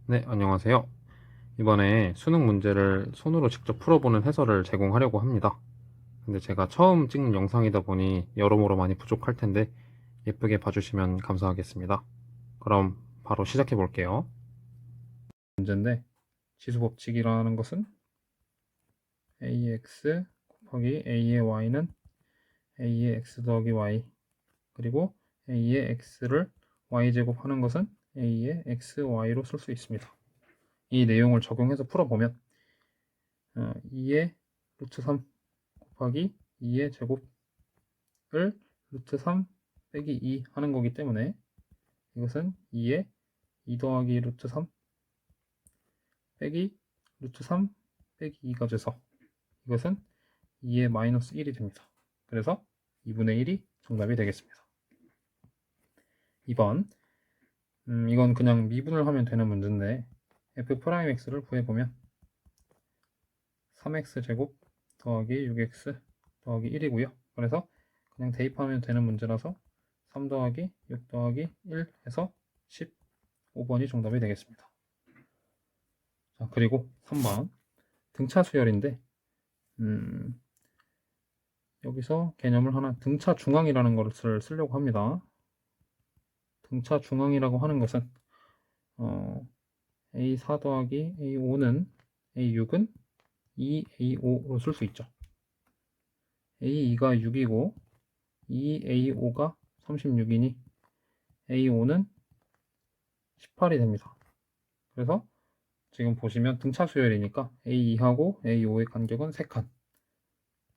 네, 안녕하세요. 이번에 수능 문제를 손으로 직접 풀어보는 해설을 제공하려고 합니다. 근데 제가 처음 찍는 영상이다 보니 여러모로 많이 부족할 텐데 예쁘게 봐주시면 감사하겠습니다. 그럼 바로 시작해 볼게요. 문제인데 지수법칙이라는 것은 ax 곱하기 a의 y는 a의 x 더하기 y, 그리고 a의 x를 y제곱하는 것은 a의 xy로 쓸 수 있습니다. 이 내용을 적용해서 풀어보면 2의 루트 3 곱하기 2의 제곱을 루트 3 빼기 2 하는 거기 때문에 이것은 2의 2 더하기 루트 3 빼기 루트 3 빼기 2가 돼서 이것은 2의 마이너스 1이 됩니다. 그래서 2분의 1이 정답이 되겠습니다. 2번, 이건 그냥 미분을 하면 되는 문제인데 f'x를 구해보면 3x 제곱 더하기 6x 더하기 1이고요. 그래서 그냥 대입하면 되는 문제라서 3 더하기 6 더하기 1 해서 15번이 정답이 되겠습니다. 자, 그리고 3번 등차 수열인데 여기서 개념을 하나, 등차 중앙이라는 것을 쓰려고 합니다. 등차 중앙이라고 하는 것은 A4 더하기 A5는 A6은 2A5로 쓸 수 있죠. A2가 6이고 2A5가 36이니 A5는 18이 됩니다. 그래서 지금 보시면 등차 수열이니까 A2하고 A5의 간격은 3칸,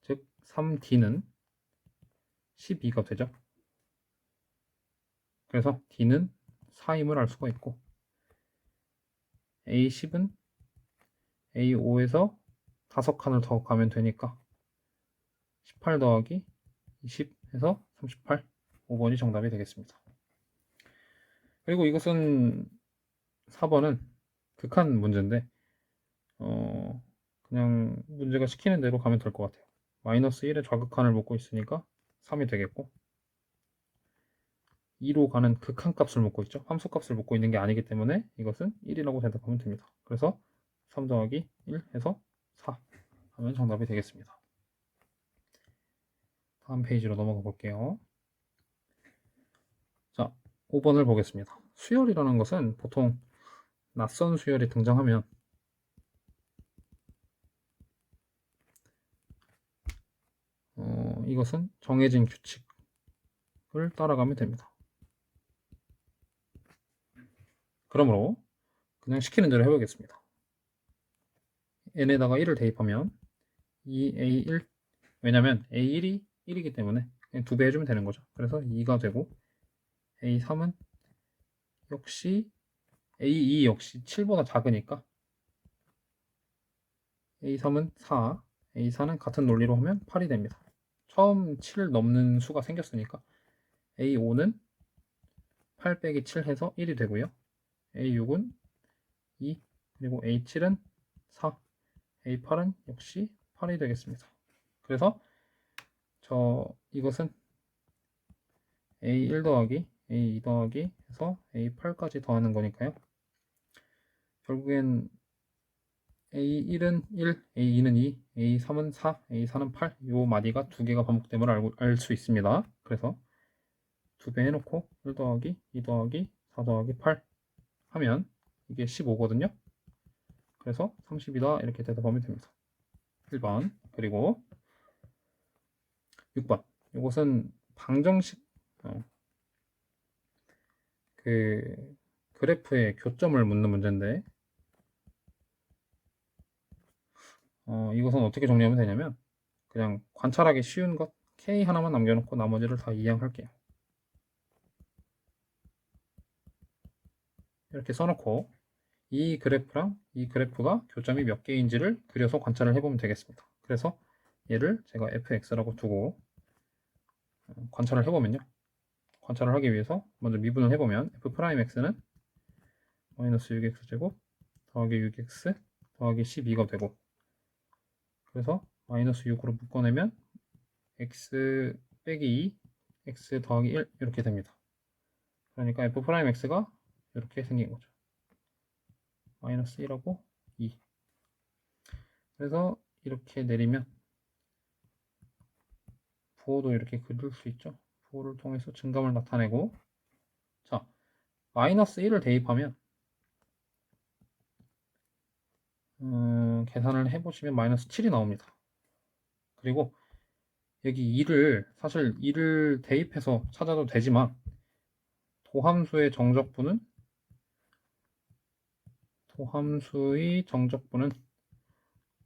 즉 3D는 12가 되죠. 그래서 D는 4임을 알 수가 있고 A10은 A5에서 5칸을 더 가면 되니까 18 더하기 20 해서 38, 5번이 정답이 되겠습니다. 그리고 이것은 4번은 극한 문제인데 그냥 문제가 시키는 대로 가면 될 것 같아요. 마이너스 1의 좌극한을 묻고 있으니까 3이 되겠고 2로 가는 극한값을 묻고 있죠. 함수값을 묻고 있는 게 아니기 때문에 이것은 1이라고 대답하면 됩니다. 그래서 3 더하기 1 해서 4 하면 정답이 되겠습니다. 다음 페이지로 넘어가 볼게요. 자, 5번을 보겠습니다. 수열이라는 것은 보통 낯선 수열이 등장하면 이것은 정해진 규칙을 따라가면 됩니다. 그러므로 그냥 시키는 대로 해보겠습니다. n에다가 1을 대입하면 2a1, 왜냐면 a1이 1이기 때문에 그냥 2배 해주면 되는 거죠. 그래서 2가 되고 a3은 역시 a2 역시 7보다 작으니까 a3은 4, a4는 같은 논리로 하면 8이 됩니다. 처음 7을 넘는 수가 생겼으니까 a5는 8 빼기 7 해서 1이 되고요. a6은 2, 그리고 a7은 4, a8은 역시 8이 되겠습니다. 그래서 이것은 a1 더하기 a2 더하기 해서 a8까지 더하는 거니까요. 결국엔 a1은 1, a2는 2, a3은 4, a4는 8, 요 마디가 두 개가 반복됨을 알 수 있습니다. 그래서 2배 해놓고 1 더하기 2 더하기 4 더하기 8 하면 이게 15거든요. 그래서 30이다 이렇게 대답하면 됩니다. 1번. 그리고 6번. 이것은 방정식 그 그래프의 교점을 묻는 문제인데 이것은 어떻게 정리하면 되냐면 그냥 관찰하기 쉬운 것 K 하나만 남겨놓고 나머지를 다 이행할게요. 이렇게 써놓고 이 그래프랑 이 그래프가 교점이 몇 개인지를 그려서 관찰을 해보면 되겠습니다. 그래서 얘를 제가 fx라고 두고 관찰을 해보면요. 관찰을 하기 위해서 먼저 미분을 해보면 f'x는 마이너스 6x제곱 더하기 6x 더하기 12가 되고, 그래서 마이너스 6으로 묶어내면 x 빼기 2 x 더하기 1 이렇게 됩니다. 그러니까 f'x가 이렇게 생긴 거죠. 마이너스 1하고 2. 그래서 이렇게 내리면 부호도 이렇게 그릴 수 있죠. 부호를 통해서 증감을 나타내고, 자, 마이너스 1을 대입하면 계산을 해보시면 마이너스 7이 나옵니다. 그리고 여기 2를 사실 2를 대입해서 찾아도 되지만 도함수의 정적분은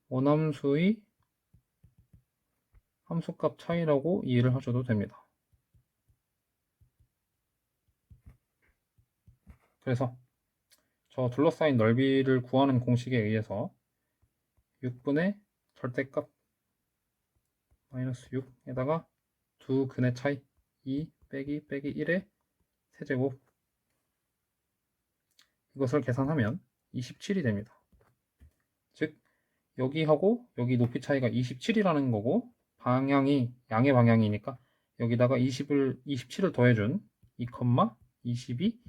원함수의 함수값 차이라고 이해를 하셔도 됩니다. 그래서 저 둘러싸인 넓이를 구하는 공식에 의해서 6분의 절대값 마이너스 6에다가 두 근의 차이 2 빼기 1의 세제곱, 이것을 계산하면 27이 됩니다. 즉 여기하고 여기 높이 차이가 27이라는 거고, 방향이 양의 방향이니까 여기다가 27을 더해준 2, 22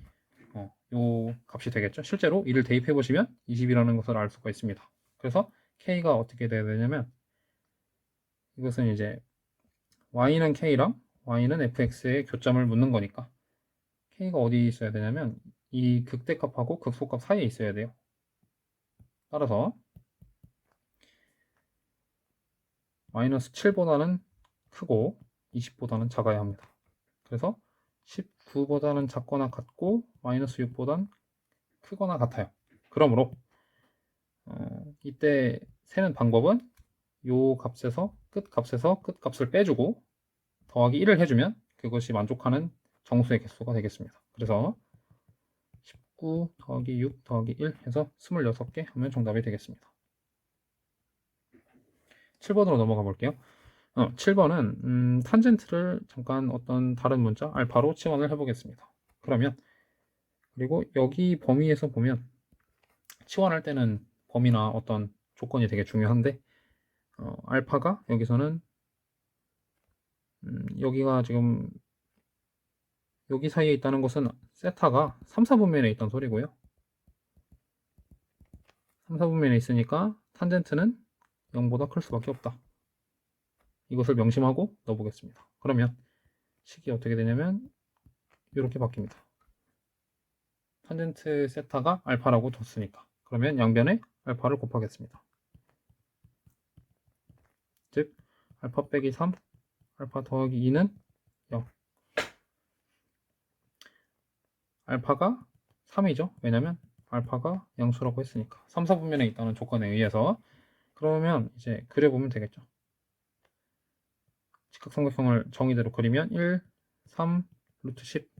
요 값이 되겠죠. 실제로 이를 대입해 보시면 20이라는 것을 알 수가 있습니다. 그래서 K가 어떻게 돼야 되냐면, 이것은 이제 Y는 K랑 Y는 fx의 교점을 묻는 거니까 K가 어디 있어야 되냐면 이 극대값하고 극소값 사이에 있어야 돼요. 따라서 마이너스 7보다는 크고 20보다는 작아야 합니다. 그래서 19보다는 작거나 같고 마이너스 6보다는 크거나 같아요. 그러므로 이때 세는 방법은 요 값에서 끝값을 빼주고 더하기 1을 해주면 그것이 만족하는 정수의 개수가 되겠습니다. 그래서 19 더하기 6 더하기 1 해서 26개 하면 정답이 되겠습니다. 7번으로 넘어가 볼게요. 7번은 탄젠트를 잠깐 어떤 다른 문자 알파로 치환을 해보겠습니다. 그러면 그리고 여기 범위에서 보면 치환할 때는 범위나 어떤 조건이 되게 중요한데, 알파가 여기서는 여기가 지금 여기 사이에 있다는 것은 세타가 3, 4분면에 있던 소리고요. 3, 4분면에 있으니까 탄젠트는 0보다 클 수밖에 없다. 이것을 명심하고 넣어보겠습니다. 그러면 식이 어떻게 되냐면 이렇게 바뀝니다. 탄젠트 세타가 알파라고 뒀으니까 그러면 양변에 알파를 곱하겠습니다. 즉 알파 빼기 3, 알파 더하기 2는 0. 알파가 3이죠. 왜냐면 알파가 양수라고 했으니까 3, 4분면에 있다는 조건에 의해서. 그러면 이제 그려보면 되겠죠. 직각삼각형을 정의대로 그리면 1, 3, 루트 10.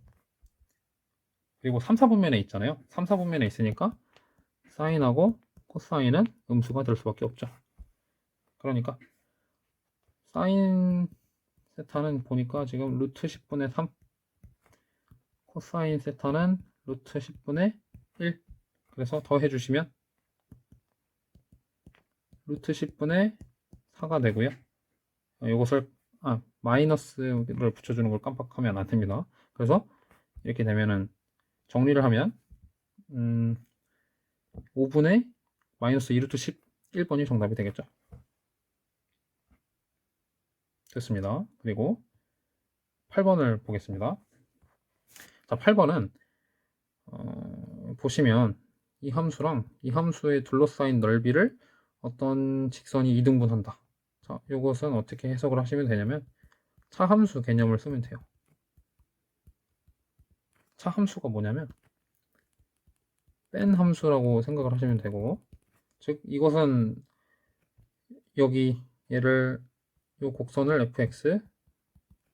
그리고 3, 4분면에 있잖아요. 3, 4분면에 있으니까 사인하고 코사인은 음수가 될 수밖에 없죠. 그러니까 사인 세타는 보니까 지금 루트 10분의 3, 코사인 세타는 루트 10분의 1. 그래서 더해주시면 루트 10분의 4가 되고요. 이것을 마이너스를 붙여주는 걸 깜빡하면 안 됩니다. 그래서 이렇게 되면은 정리를 하면 5분의 마이너스 2루트 11번이 정답이 되겠죠. 됐습니다. 그리고 8번을 보겠습니다. 자, 8번은 보시면 이 함수랑 이 함수에 둘러싸인 넓이를 어떤 직선이 이등분한다. 자, 이것은 어떻게 해석을 하시면 되냐면 차함수 개념을 쓰면 돼요. 차함수가 뭐냐면 뺀 함수라고 생각을 하시면 되고, 즉 이것은 여기 얘를 요 곡선을 fx,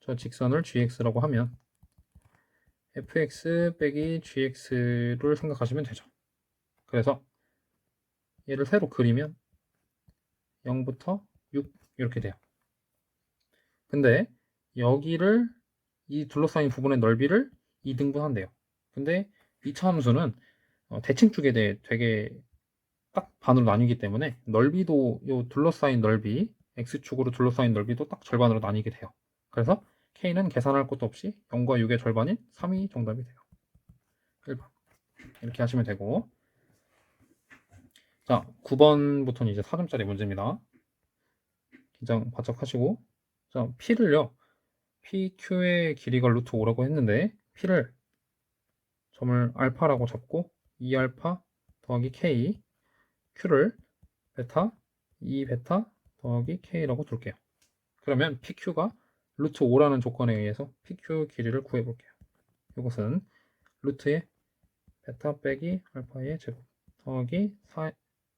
저 직선을 gx라고 하면 fx 빼기 gx를 생각하시면 되죠. 그래서 얘를 세로 그리면 0부터 6 이렇게 돼요. 근데 여기를 이 둘러싸인 부분의 넓이를 2등분한대요. 근데 이 차함수는 대칭축에 대해 되게 딱 반으로 나뉘기 때문에 넓이도 요 둘러싸인 넓이, x축으로 둘러싸인 넓이도 딱 절반으로 나뉘게 돼요. 그래서 k는 계산할 것도 없이 0과 6의 절반인 3이 정답이 돼요. 1번 이렇게 하시면 되고, 자, 9번부터는 이제 4점짜리 문제입니다. 긴장 바짝 하시고, 자, P를요, PQ의 길이가 루트 5라고 했는데, P를 점을 알파라고 잡고, 2알파 더하기 K, Q를 베타, 2베타 더하기 K라고 둘게요. 그러면 PQ가 루트 5라는 조건에 의해서 PQ 길이를 구해볼게요. 이것은 루트의 베타 빼기 알파의 제곱 더하기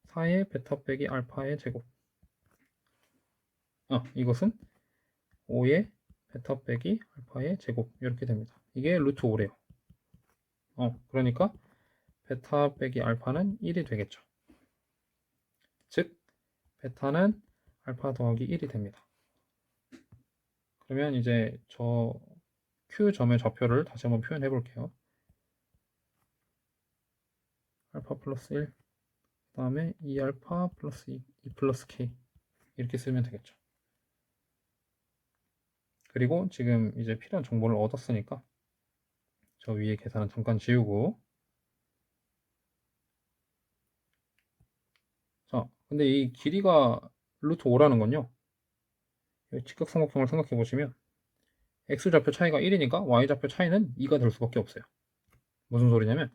4의 베타 빼기 알파의 제곱. 이것은 5의 베타 빼기 알파의 제곱 이렇게 됩니다. 이게 루트 5래요. 그러니까 베타 빼기 알파는 1이 되겠죠. 즉 베타는 알파 더하기 1이 됩니다. 그러면 이제 저 Q점의 좌표를 다시 한번 표현해 볼게요. 알파 플러스 1, 그 다음에 2알파 플러스 2 플러스 K 이렇게 쓰면 되겠죠. 그리고 지금 이제 필요한 정보를 얻었으니까 저 위에 계산은 잠깐 지우고, 자, 근데 이 길이가 루트 5라는 건요, 직각삼각형을 생각해 보시면 x좌표 차이가 1이니까 y좌표 차이는 2가 될 수밖에 없어요. 무슨 소리냐면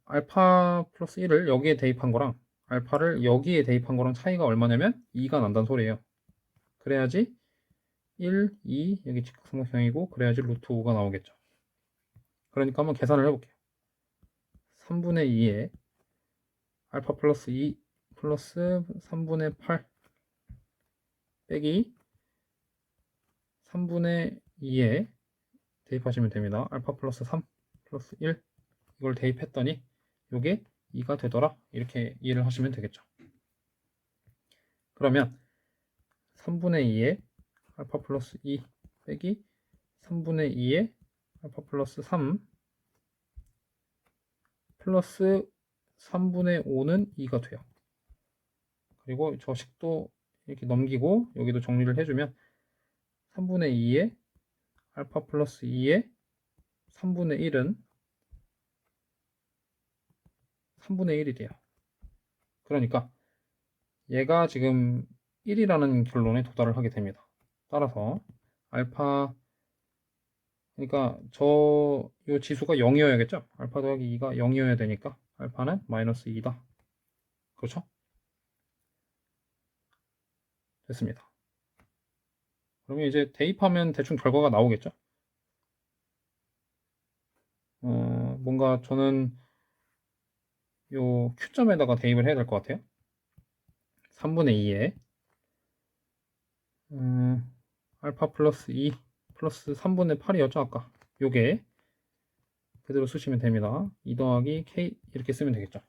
알파 플러스 1을 여기에 대입한 거랑 알파를 여기에 대입한 거랑 차이가 얼마냐면 2가 난다는 소리예요. 그래야지 1, 2 여기 직각삼각형이고 그래야지 루트 5가 나오겠죠. 그러니까 한번 계산을 해볼게요. 3분의 2에 알파 플러스 2 플러스 3분의 8 빼기 3분의 2에 대입하시면 됩니다. 알파 플러스 3 플러스 1 이걸 대입했더니 이게 2가 되더라. 이렇게 이해를 하시면 되겠죠. 그러면 3분의 2에 알파 플러스 2 빼기 3분의 2에 알파 플러스 3 플러스 3분의 5는 2가 돼요. 그리고 저 식도 이렇게 넘기고 여기도 정리를 해주면 3분의 2에 알파 플러스 2에 3분의 1은 3분의 1이 돼요. 그러니까 얘가 지금 1이라는 결론에 도달을 하게 됩니다. 따라서 알파, 그러니까 요 지수가 0이어야겠죠? 알파 더하기 2가 0이어야 되니까 알파는 마이너스 2다. 그렇죠? 됐습니다. 그러면 이제 대입하면 대충 결과가 나오겠죠? 뭔가 저는 요 Q점에다가 대입을 해야 될 것 같아요. 3분의 2에 알파 플러스 2 플러스 3분의 8이었죠 아까. 요게 그대로 쓰시면 됩니다. 2 더하기 K 이렇게 쓰면 되겠죠.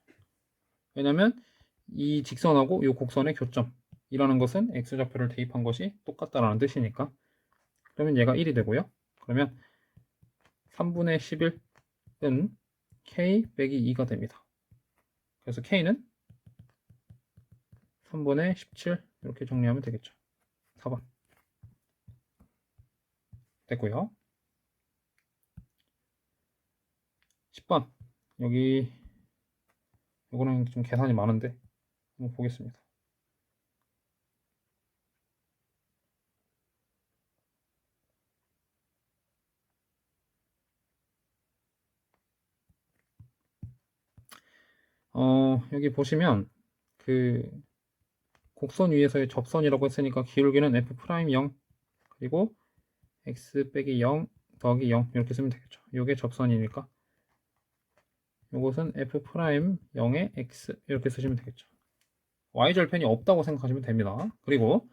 왜냐면 이 직선하고 이 곡선의 교점이라는 것은 X좌표를 대입한 것이 똑같다라는 뜻이니까. 그러면 얘가 1이 되고요. 그러면 3분의 11은 K 빼기 2가 됩니다. 그래서 K는 3분의 17 이렇게 정리하면 되겠죠. 4번 됐고요. 10번 여기 이거는 좀 계산이 많은데 한번 보겠습니다. 여기 보시면 그 곡선 위에서의 접선이라고 했으니까 기울기는 F'0 그리고 x 빼기 0 더하기 0 이렇게 쓰면 되겠죠. 이게 접선이니까 이것은 F'0의 x 이렇게 쓰시면 되겠죠. y절편이 없다고 생각하시면 됩니다. 그리고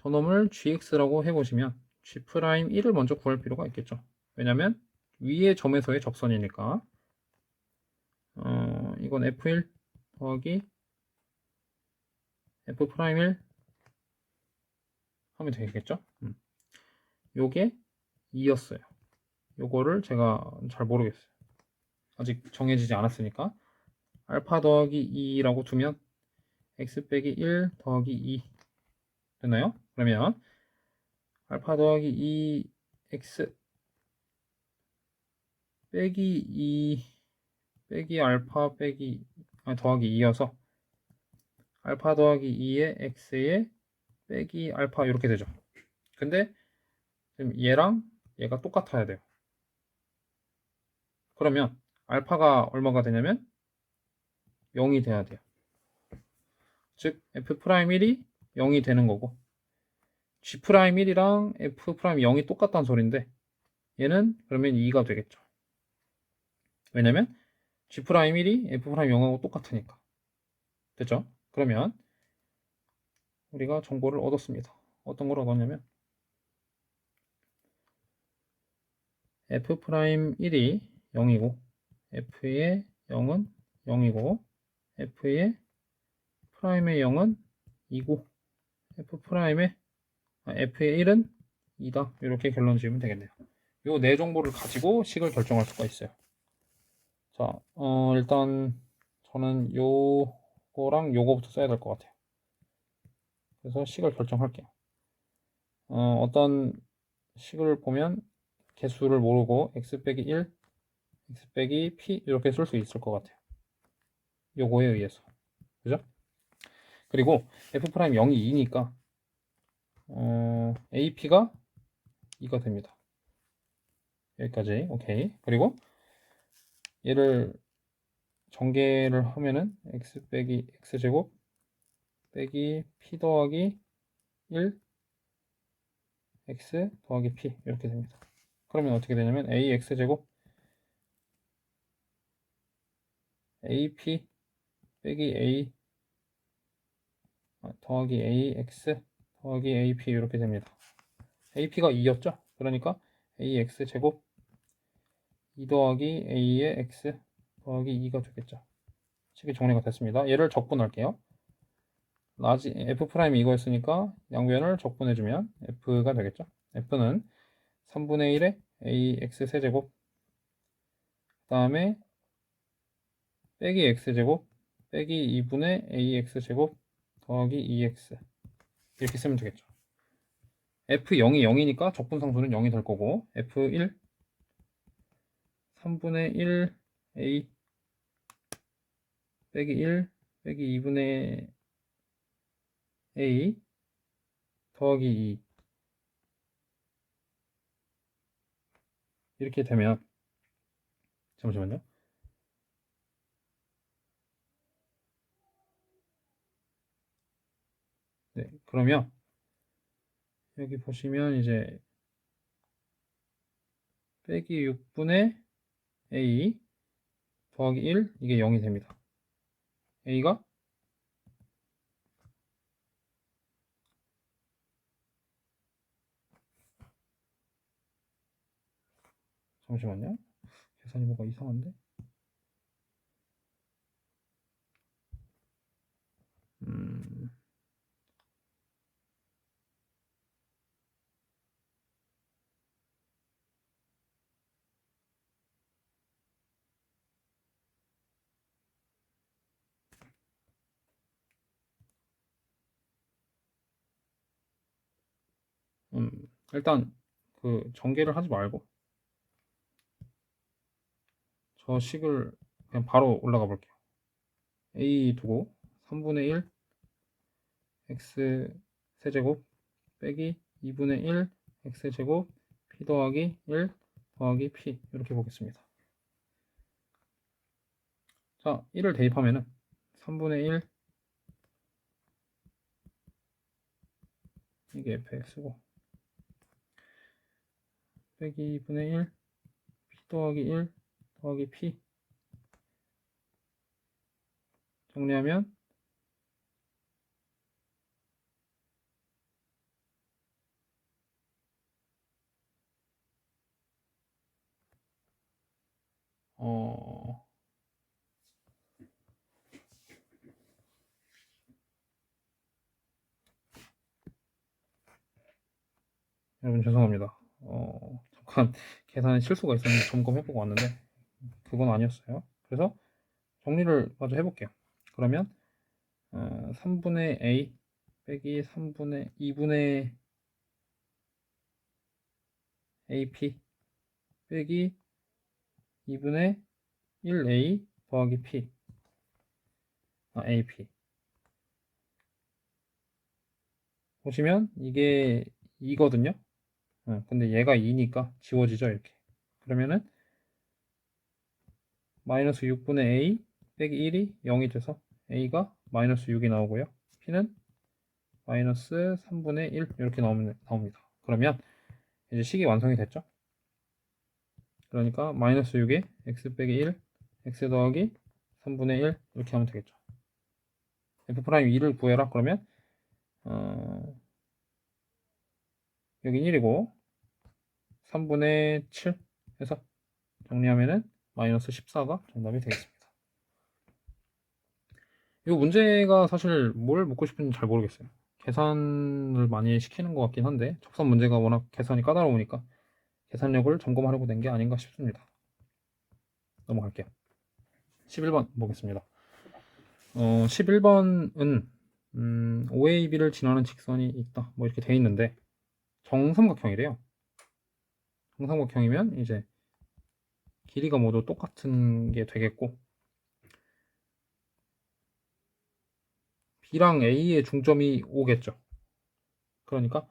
저놈을 gx라고 해보시면 g'1을 먼저 구할 필요가 있겠죠. 왜냐면 위의 점에서의 접선이니까 이건 F1 더하기 F'1 하면 되겠죠. 요게 2였어요. 요거를 제가 잘 모르겠어요. 아직 정해지지 않았으니까 알파 더하기 2라고 두면 x 빼기 1 더하기 2 됐나요? 그러면 알파 더하기 2x 빼기 빼기 알파 더하기 2여서 알파 더하기 2의 x에 빼기 알파 이렇게 되죠. 근데 지금 얘랑 얘가 똑같아야 돼요. 그러면 알파가 얼마가 되냐면 0이 돼야 돼요. 즉 f'1이 0이 되는 거고 g'1이랑 f'0이 똑같다는 소린데 얘는 그러면 2가 되겠죠. 왜냐면 g'1이 f'0하고 똑같으니까. 됐죠? 그러면 우리가 정보를 얻었습니다. 어떤 걸 얻었냐면 f'1이 0이고 f의 0은 0이고 f의 프라임의 0은 2고 f의 1은 2다. 이렇게 결론 지으면 되겠네요. 요 네 정보를 가지고 식을 결정할 수가 있어요. 자, 일단 저는 요거랑 요거부터 써야 될 것 같아요. 그래서 식을 결정할게요. 어떤 식을 보면 개수를 모르고 x 빼기 1, x 빼기 p 이렇게 쓸 수 있을 것 같아요. 요거에 의해서. 그죠? 그리고 f'0이 2니까 ap가 2가 됩니다. 여기까지. 오케이. 그리고 얘를 전개를 하면은 x 빼기 x제곱 빼기 p 더하기 1 x 더하기 p 이렇게 됩니다. 그러면 어떻게 되냐면 ax제곱 ap 빼기 a 더하기 ax 더하기 ap 이렇게 됩니다. ap가 2였죠? 그러니까 ax제곱 2 더하기 a의 x 더하기 2가 되겠죠. 식이 정리가 됐습니다. 얘를 적분할게요. 라지 f'이 이거였으니까 양변을 적분해주면 f가 되겠죠. f는 3분의 1의 ax 세제곱 그 다음에 빼기 x제곱 빼기 2분의 ax제곱 더하기 2x 이렇게 쓰면 되겠죠. f0이 0이니까 적분상수는 0이 될 거고 f1 3분의 1 a 빼기 1 빼기 2분의 a 더하기 2 이렇게 되면 잠시만요. 네, 그러면 여기 보시면 이제 빼기 6분의 a 더하기 1 이게 0이 됩니다. a가 잠시만요. 계산이 뭐가 이상한데? 음, 일단 그 전개를 하지 말고 저 식을 그냥 바로 올라가 볼게요. a 두고 3분의 1 x 세제곱 빼기 2분의 1 x 제곱 p 더하기 1 더하기 p 이렇게 보겠습니다. 자, 1을 대입하면은 3분의 1 이게 fx고 빼기 2분의 1 p 더하기 1 더하기 p 정리하면 여러분 죄송합니다. 잠깐 계산에 실수가 있었는데 점검해보고 왔는데 그건 아니었어요. 그래서 정리를 마저 해볼게요. 그러면 3분의 a 빼기 3분의 2분의 ap 빼기 2분의 1a 더하기 P, AP. 보시면 이게 2거든요. 근데 얘가 2니까 지워지죠, 이렇게. 그러면은 마이너스 6분의 A 빼기 1이 0이 돼서 A가 마이너스 6이 나오고요. P는 마이너스 3분의 1 이렇게 나옵니다. 그러면 이제 식이 완성이 됐죠. 그러니까 마이너스 6에 x 빼기 1, x 더하기 3분의 1 이렇게 하면 되겠죠. f'2를 구해라. 그러면 여긴 1이고 3분의 7 해서 정리하면은 마이너스 14가 정답이 되겠습니다. 이 문제가 사실 뭘 묻고 싶은지 잘 모르겠어요. 계산을 많이 시키는 것 같긴 한데 적선 문제가 워낙 계산이 까다로우니까 계산력을 점검하려고 낸 게 아닌가 싶습니다. 넘어갈게요. 11번 보겠습니다. 11번은 OAB를 지나는 직선이 있다. 뭐 이렇게 돼 있는데 정삼각형이래요. 정삼각형이면 이제 길이가 모두 똑같은 게 되겠고 B랑 A의 중점이 오겠죠. 그러니까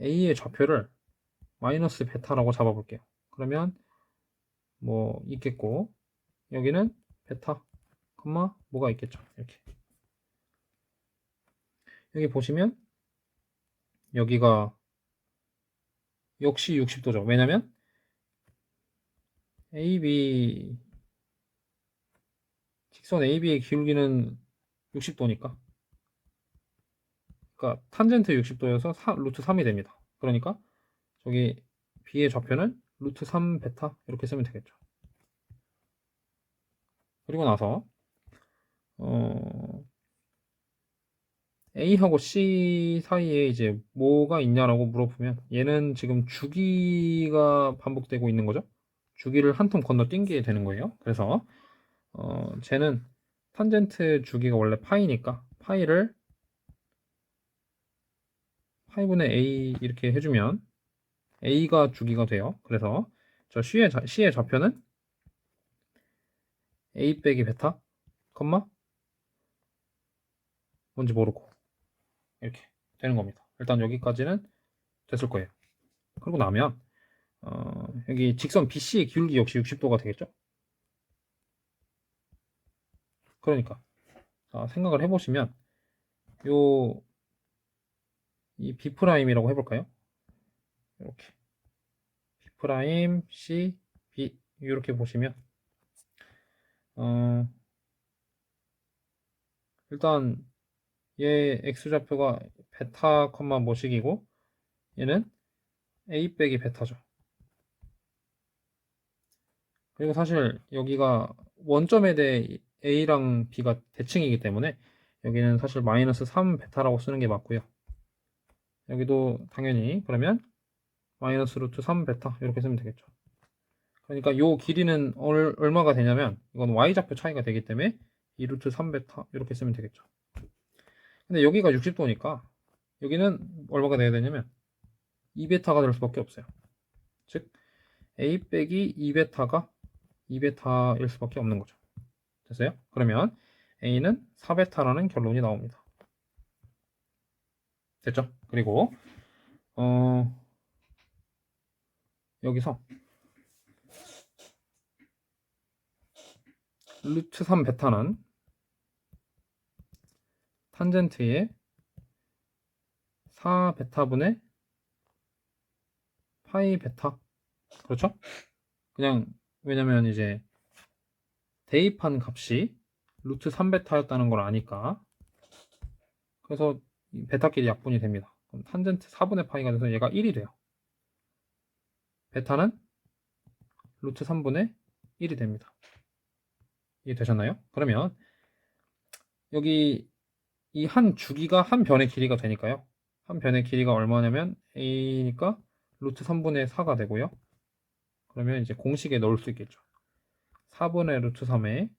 A의 좌표를 마이너스 베타라고 잡아볼게요. 그러면 뭐 있겠고 여기는 베타, 뭐가 있겠죠. 이렇게 여기 보시면 여기가 역시 60도죠. 왜냐면 AB 직선 AB의 기울기는 60도니까. 그러니까 탄젠트 60도여서 루트 3이 됩니다. 그러니까 저기 B의 좌표는 루트 3 베타 이렇게 쓰면 되겠죠. 그리고 나서 A하고 C 사이에 이제 뭐가 있냐라고 물어보면 얘는 지금 주기가 반복되고 있는 거죠. 주기를 한 통 건너뛴게 되는 거예요. 그래서 쟤는 탄젠트 주기가 원래 파이니까 파이를 파이분의 A 이렇게 해주면 A가 주기가 돼요. 그래서 저 C의 좌표는 A 빼기 베타, 뭔지 모르고 이렇게 되는 겁니다. 일단 여기까지는 됐을 거예요. 그러고 나면 여기 직선 BC의 기울기 역시 60도가 되겠죠? 그러니까 생각을 해보시면 이 B'이라고 해볼까요? 이렇게 B'C, B 이렇게 보시면 일단 얘 X좌표가 베타, 뭐식이고 얘는 A 빼기 베타죠. 그리고 사실 여기가 원점에 대해 A랑 B가 대칭이기 때문에 여기는 사실 마이너스 3 베타라고 쓰는 게 맞고요. 여기도 당연히 그러면 마이너스 루트 3 베타 이렇게 쓰면 되겠죠. 그러니까 요 길이는 얼마가 되냐면 이건 Y좌표 차이가 되기 때문에 2 루트 3 베타 이렇게 쓰면 되겠죠. 근데 여기가 60도니까 여기는 얼마가 돼야 되냐면 2베타가 될 수밖에 없어요. 즉 A 빼기 2베타가 2베타일 수밖에 없는 거죠. 됐어요? 그러면 A는 4베타라는 결론이 나옵니다. 됐죠? 그리고 여기서 루트 3 베타는 탄젠트의 4 베타분의 파이 베타. 그렇죠? 그냥 왜냐면 이제 대입한 값이 루트 3 베타였다는 걸 아니까 그래서 베타끼리 약분이 됩니다. 그럼 탄젠트 4분의 파이가 돼서 얘가 1이 돼요. 베타는 루트 3분의 1이 됩니다. 이해되셨나요? 그러면 여기 이 한 주기가 한 변의 길이가 되니까요. 한 변의 길이가 얼마냐면 A니까 루트 3분의 4가 되고요. 그러면 이제 공식에 넣을 수 있겠죠. 4분의 루트 3에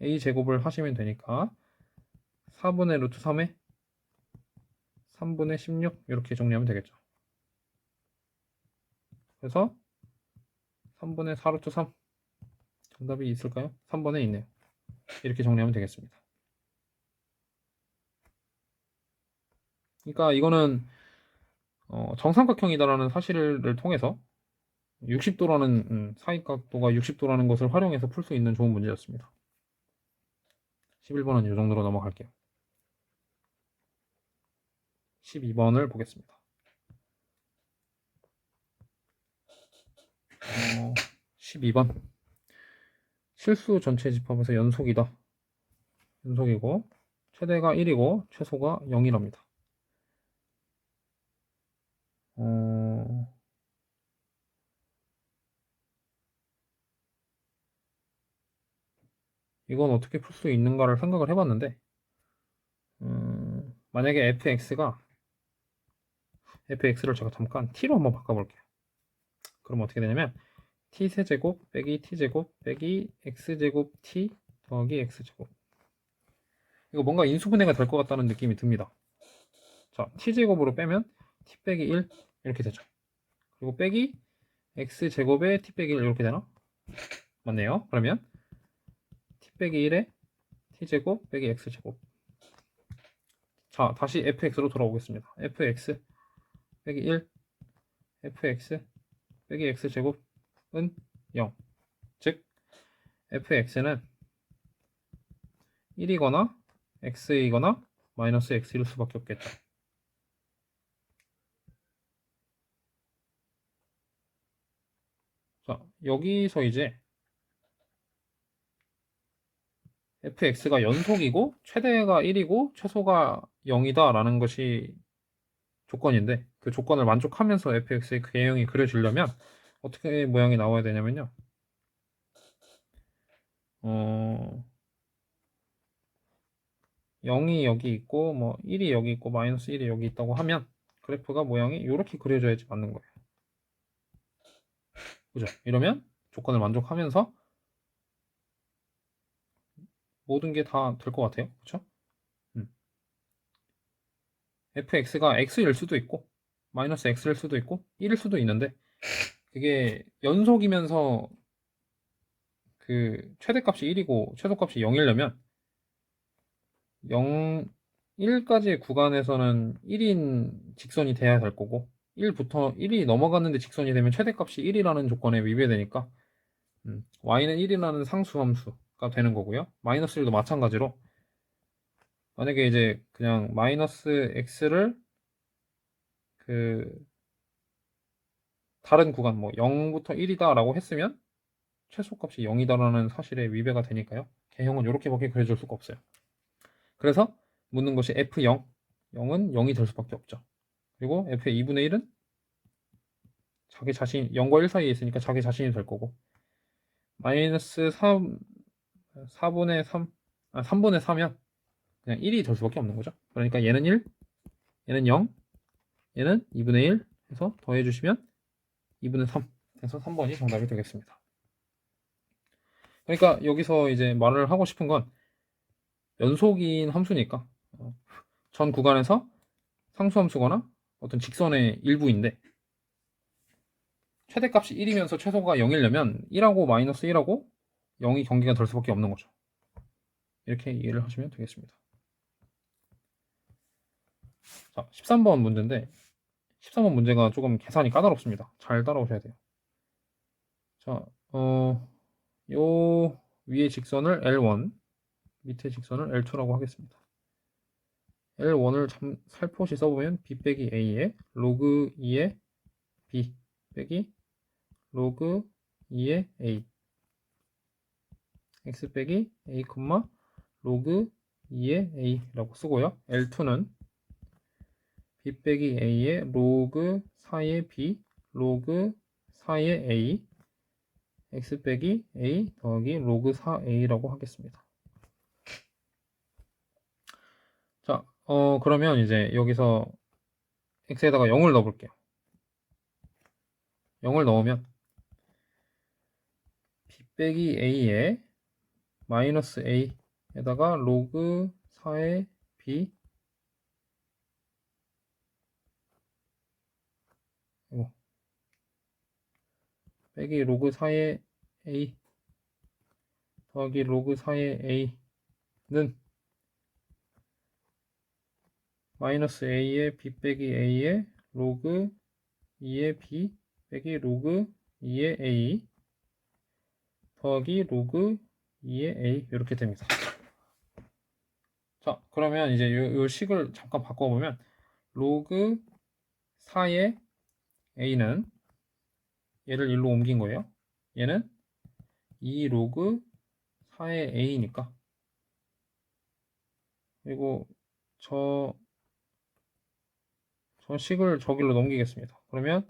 A 제곱을 하시면 되니까 4분의 루트 3에 3분의 16 이렇게 정리하면 되겠죠. 그래서 3분의 4 루트 3 정답이 있을까요? 3번에 있네요. 이렇게 정리하면 되겠습니다. 그러니까 이거는 정삼각형이다라는 사실을 통해서 60도라는 사익각도가 60도라는 것을 활용해서 풀 수 있는 좋은 문제였습니다. 11번은 이 정도로 넘어갈게요. 12번을 보겠습니다. 12번 실수 전체 집합에서 연속이다. 연속이고 최대가 1이고 최소가 0이랍니다. 이건 어떻게 풀 수 있는가를 생각을 해봤는데 만약에 fx를 제가 잠깐 t로 한번 바꿔볼게요. 그럼 어떻게 되냐면 t세제곱 빼기 t제곱 빼기 x제곱 t 더하기 x제곱. 이거 뭔가 인수분해가 될 것 같다는 느낌이 듭니다. 자, t제곱으로 빼면 t 빼기 1 이렇게 되죠. 그리고 빼기 x제곱에 t 빼기 1 이렇게 되나? 맞네요. 그러면 t 빼기 1에 t제곱 빼기 x제곱. 자, 다시 fx로 돌아오겠습니다. fx 빼기 1 fx 빼기 x제곱은 0. 즉 fx는 1이거나 x이거나 마이너스 x일 수밖에 없겠죠. 자, 여기서 이제 fx가 연속이고 최대가 1이고 최소가 0이다 라는 것이 조건인데 그 조건을 만족하면서 fx의 그 개형이 그려지려면 어떻게 모양이 나와야 되냐면요. 0이 여기 있고 뭐 1이 여기 있고 마이너스 1이 여기 있다고 하면 그래프가 모양이 이렇게 그려져야지 맞는 거예요. 그죠? 이러면 조건을 만족하면서 모든 게 다 될 것 같아요. 그렇죠? fx가 x일 수도 있고 마이너스 x일 수도 있고 1일 수도 있는데 그게 연속이면서 그 최대값이 1이고 최소값이 0이려면 0, 1까지의 구간에서는 1인 직선이 돼야 될 거고 1부터 1이 넘어갔는데 직선이 되면 최대값이 1이라는 조건에 위배되니까 y는 1이라는 상수함수가 되는 거고요. 마이너스 1도 마찬가지로 만약에 이제 그냥 마이너스 x를 그 다른 구간 뭐 0부터 1이다 라고 했으면 최소값이 0이다라는 사실에 위배가 되니까요. 개형은 이렇게밖에 그려줄 수가 없어요. 그래서 묻는 것이 f0, 0은 0이 될 수밖에 없죠. 그리고 f의 2분의 1은 자기 자신, 0과 1 사이에 있으니까 자기 자신이 될 거고 마이너스 3, 4분의 3, 3분의 3이면 그냥 1이 될 수밖에 없는 거죠. 그러니까 얘는 1, 얘는 0, 얘는 2분의 1 해서 더해주시면 2분의 3 해서 3번이 정답이 되겠습니다. 그러니까 여기서 이제 말을 하고 싶은 건 연속인 함수니까 전 구간에서 상수함수거나 어떤 직선의 일부인데 최대값이 1이면서 최소가 0이려면 1하고 마이너스 1하고 0이 경계가 될 수밖에 없는 거죠. 이렇게 이해를 하시면 되겠습니다. 자, 13번 문제인데 13번 문제가 조금 계산이 까다롭습니다. 잘 따라오셔야 돼요. 자, 요 위에 직선을 L1, 밑에 직선을 L2라고 하겠습니다. L1을 살포시 써보면 B 빼기 A에 로그 2의 B 빼기 로그 2의 A X 빼기 A, 로그 2의 A라고 쓰고요. L2는 B 빼기 A의 로그 4의 B 로그 4의 A X 빼기 A 더하기 로그 4A라고 하겠습니다. 자, 그러면 이제 여기서 X에다가 0을 넣어볼게요. 0을 넣으면 B 빼기 A에 마이너스 A에다가 로그 4의 B 빼기 로그 4의 A 더하기 로그 4의 a는 마이너스 a의 b 빼기 a의 로그 2의 b 빼기 로그 2의 a 더하기 로그 2의 a 이렇게 됩니다. 자, 그러면 이제 요 식을 잠깐 바꿔보면 로그 4의 a는 얘를 1로 옮긴 거예요. 얘는 2 로그 4의 a니까 그리고 저 식을 저길로 넘기겠습니다. 그러면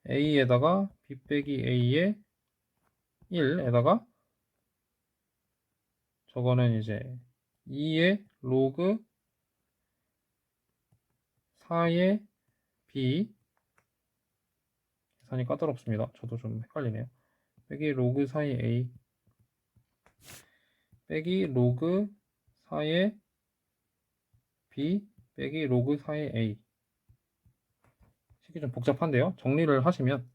a에다가 b 빼기 a의 1에다가 저거는 이제 2의 로그 4의 b 계산이 까다롭습니다. 저도 좀 헷갈리네요. 빼기 로그 4의 a 빼기 로그 4의 b 빼기 로그 4의 a 식이 좀 복잡한데요. 정리를 하시면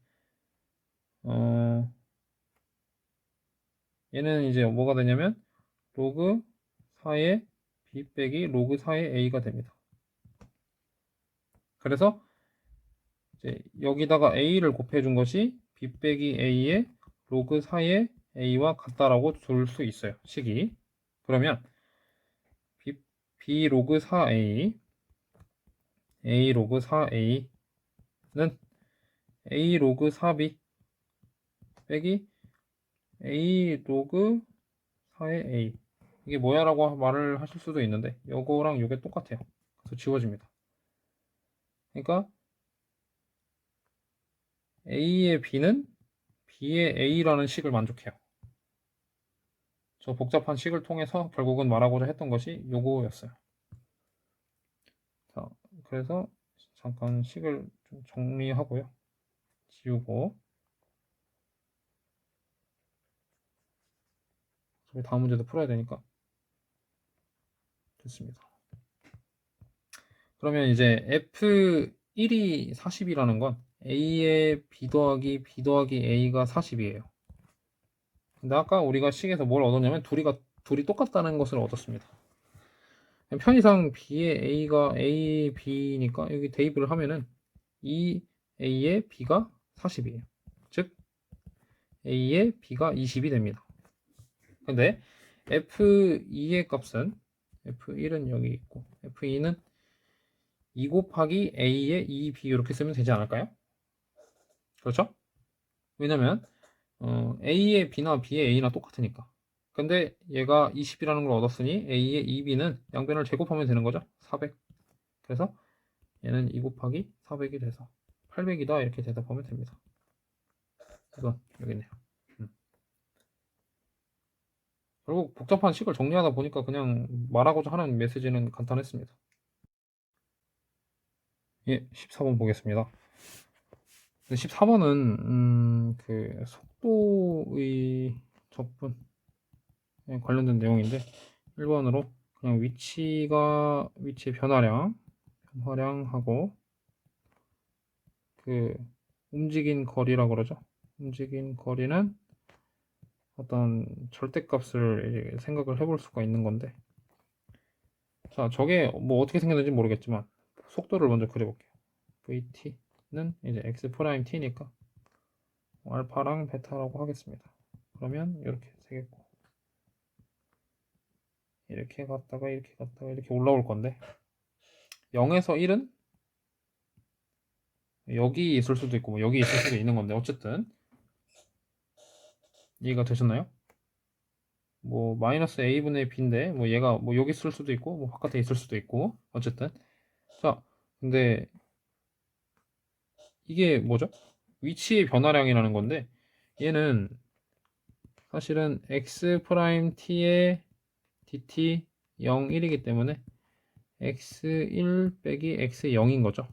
얘는 이제 뭐가 되냐면 로그 4의 b 빼기 로그 4의 a가 됩니다. 그래서 이제 여기다가 a를 곱해준 것이 b 빼기 a의 로그 4의 a와 같다라고 둘 수 있어요. 식이. 그러면 b 로그 4a a 로그 4a는 a 로그 4b 빼기 a 로그 4의 a 이게 뭐야 라고 말을 하실 수도 있는데 요거랑 요게 똑같아요. 그래서 지워집니다. 그러니까 a의 b는 b의 a라는 식을 만족해요. 저 복잡한 식을 통해서 결국은 말하고자 했던 것이 요거였어요. 자, 그래서 잠깐 식을 좀 정리하고요. 지우고 다음 문제도 풀어야 되니까 됐습니다. 그러면 이제 F1이 40이라는 건 A의 B 더하기 B 더하기 A가 40이에요. 근데 아까 우리가 식에서 뭘 얻었냐면 둘이 똑같다는 것을 얻었습니다. 편의상 B의 A가 A, B니까 여기 대입을 하면은 이 A의 B가 40이에요. 즉 A의 B가 20이 됩니다. 근데 F2의 값은 F1은 여기 있고 F2는 2 곱하기 A의 2B 이렇게 쓰면 되지 않을까요? 그렇죠? 왜냐면 A의 B나 B의 A나 똑같으니까. 근데 얘가 20이라는 걸 얻었으니 A의 2B는 양변을 제곱하면 되는 거죠. 400. 그래서 얘는 2 곱하기 400이 돼서 800이다 이렇게 대답하면 됩니다. 이건 여기 있네요. 결국 복잡한 식을 정리하다 보니까 그냥 말하고자 하는 메시지는 간단했습니다. 예, 14번 보겠습니다. 14번은 그 속도의 접근에 관련된 내용인데 1번으로 그냥 위치 변화량하고 그 움직인 거리라고 그러죠. 움직인 거리는 어떤 절대값을 생각을 해볼 수가 있는 건데 자, 저게 뭐 어떻게 생겼는지 모르겠지만 속도를 먼저 그려볼게요. vt는 이제 x 프라임 t니까 알파랑 베타라고 하겠습니다. 그러면 이렇게 되겠고 이렇게 갔다가 이렇게 갔다가 이렇게 올라올 건데 0에서 1은 여기 있을 수도 있고 뭐 여기 있을 수도 있는 건데 어쨌든 이해가 되셨나요? 뭐 마이너스 a분의 b인데 뭐 얘가 뭐 여기 있을 수도 있고 뭐 바깥에 있을 수도 있고 어쨌든 자 근데 이게 뭐죠? 위치의 변화량이라는 건데 얘는 사실은 x 프라임 t의 dt 0, 1이기 때문에 x1 빼기 x0인 거죠.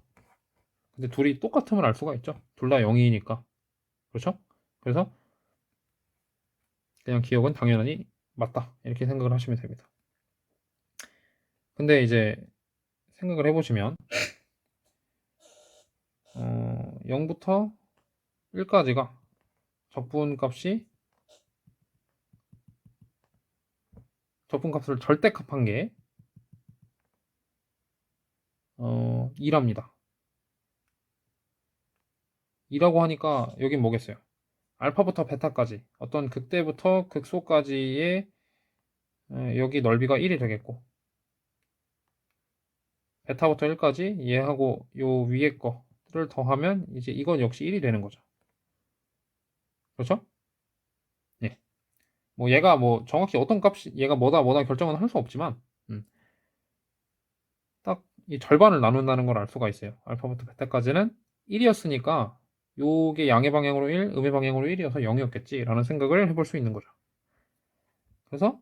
근데 둘이 똑같음을 알 수가 있죠. 둘 다 0이니까. 그렇죠? 그래서 그냥 기억은 당연히 맞다. 이렇게 생각을 하시면 됩니다. 근데 이제 생각을 해보시면 0부터 1까지가 적분 값이 적분값을 절대값한 게 2랍니다. 2라고 하니까 여긴 뭐겠어요? 알파부터 베타까지 어떤 극대부터 극소까지의 여기 넓이가 1이 되겠고, 베타부터 1까지 얘하고 요 위에 거를 더하면 이제 이건 역시 1이 되는 거죠. 그렇죠? 예. 뭐 얘가 뭐 정확히 어떤 값이 얘가 뭐다 결정은 할 수 없지만 딱 이 절반을 나눈다는 걸 알 수가 있어요. 알파부터 베타까지는 1이었으니까 요게 양의 방향으로 1, 음의 방향으로 1이어서 0이었겠지 라는 생각을 해볼 수 있는 거죠. 그래서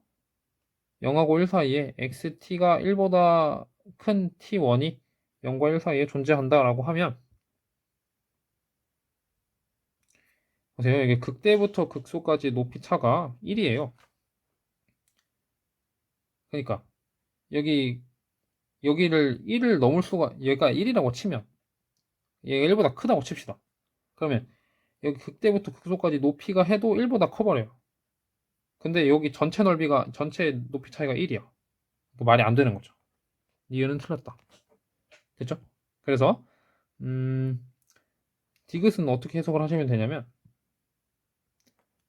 0하고 1 사이에 xt가 1보다 큰 t1이 0과 1 사이에 존재한다 라고 하면, 보세요. 이게 극대부터 극소까지 높이 차가 1이에요. 그러니까 여기를 1을 넘을 수가, 얘가 1이라고 치면 얘가 1보다 크다고 칩시다. 그러면 여기 극대부터 극소까지 높이가 해도 1보다 커버려요. 근데 여기 전체 넓이가, 전체 높이 차이가 1이야. 말이 안 되는 거죠. 이유는 틀렸다. 됐죠? 그래서 디귿은 어떻게 해석을 하시면 되냐면,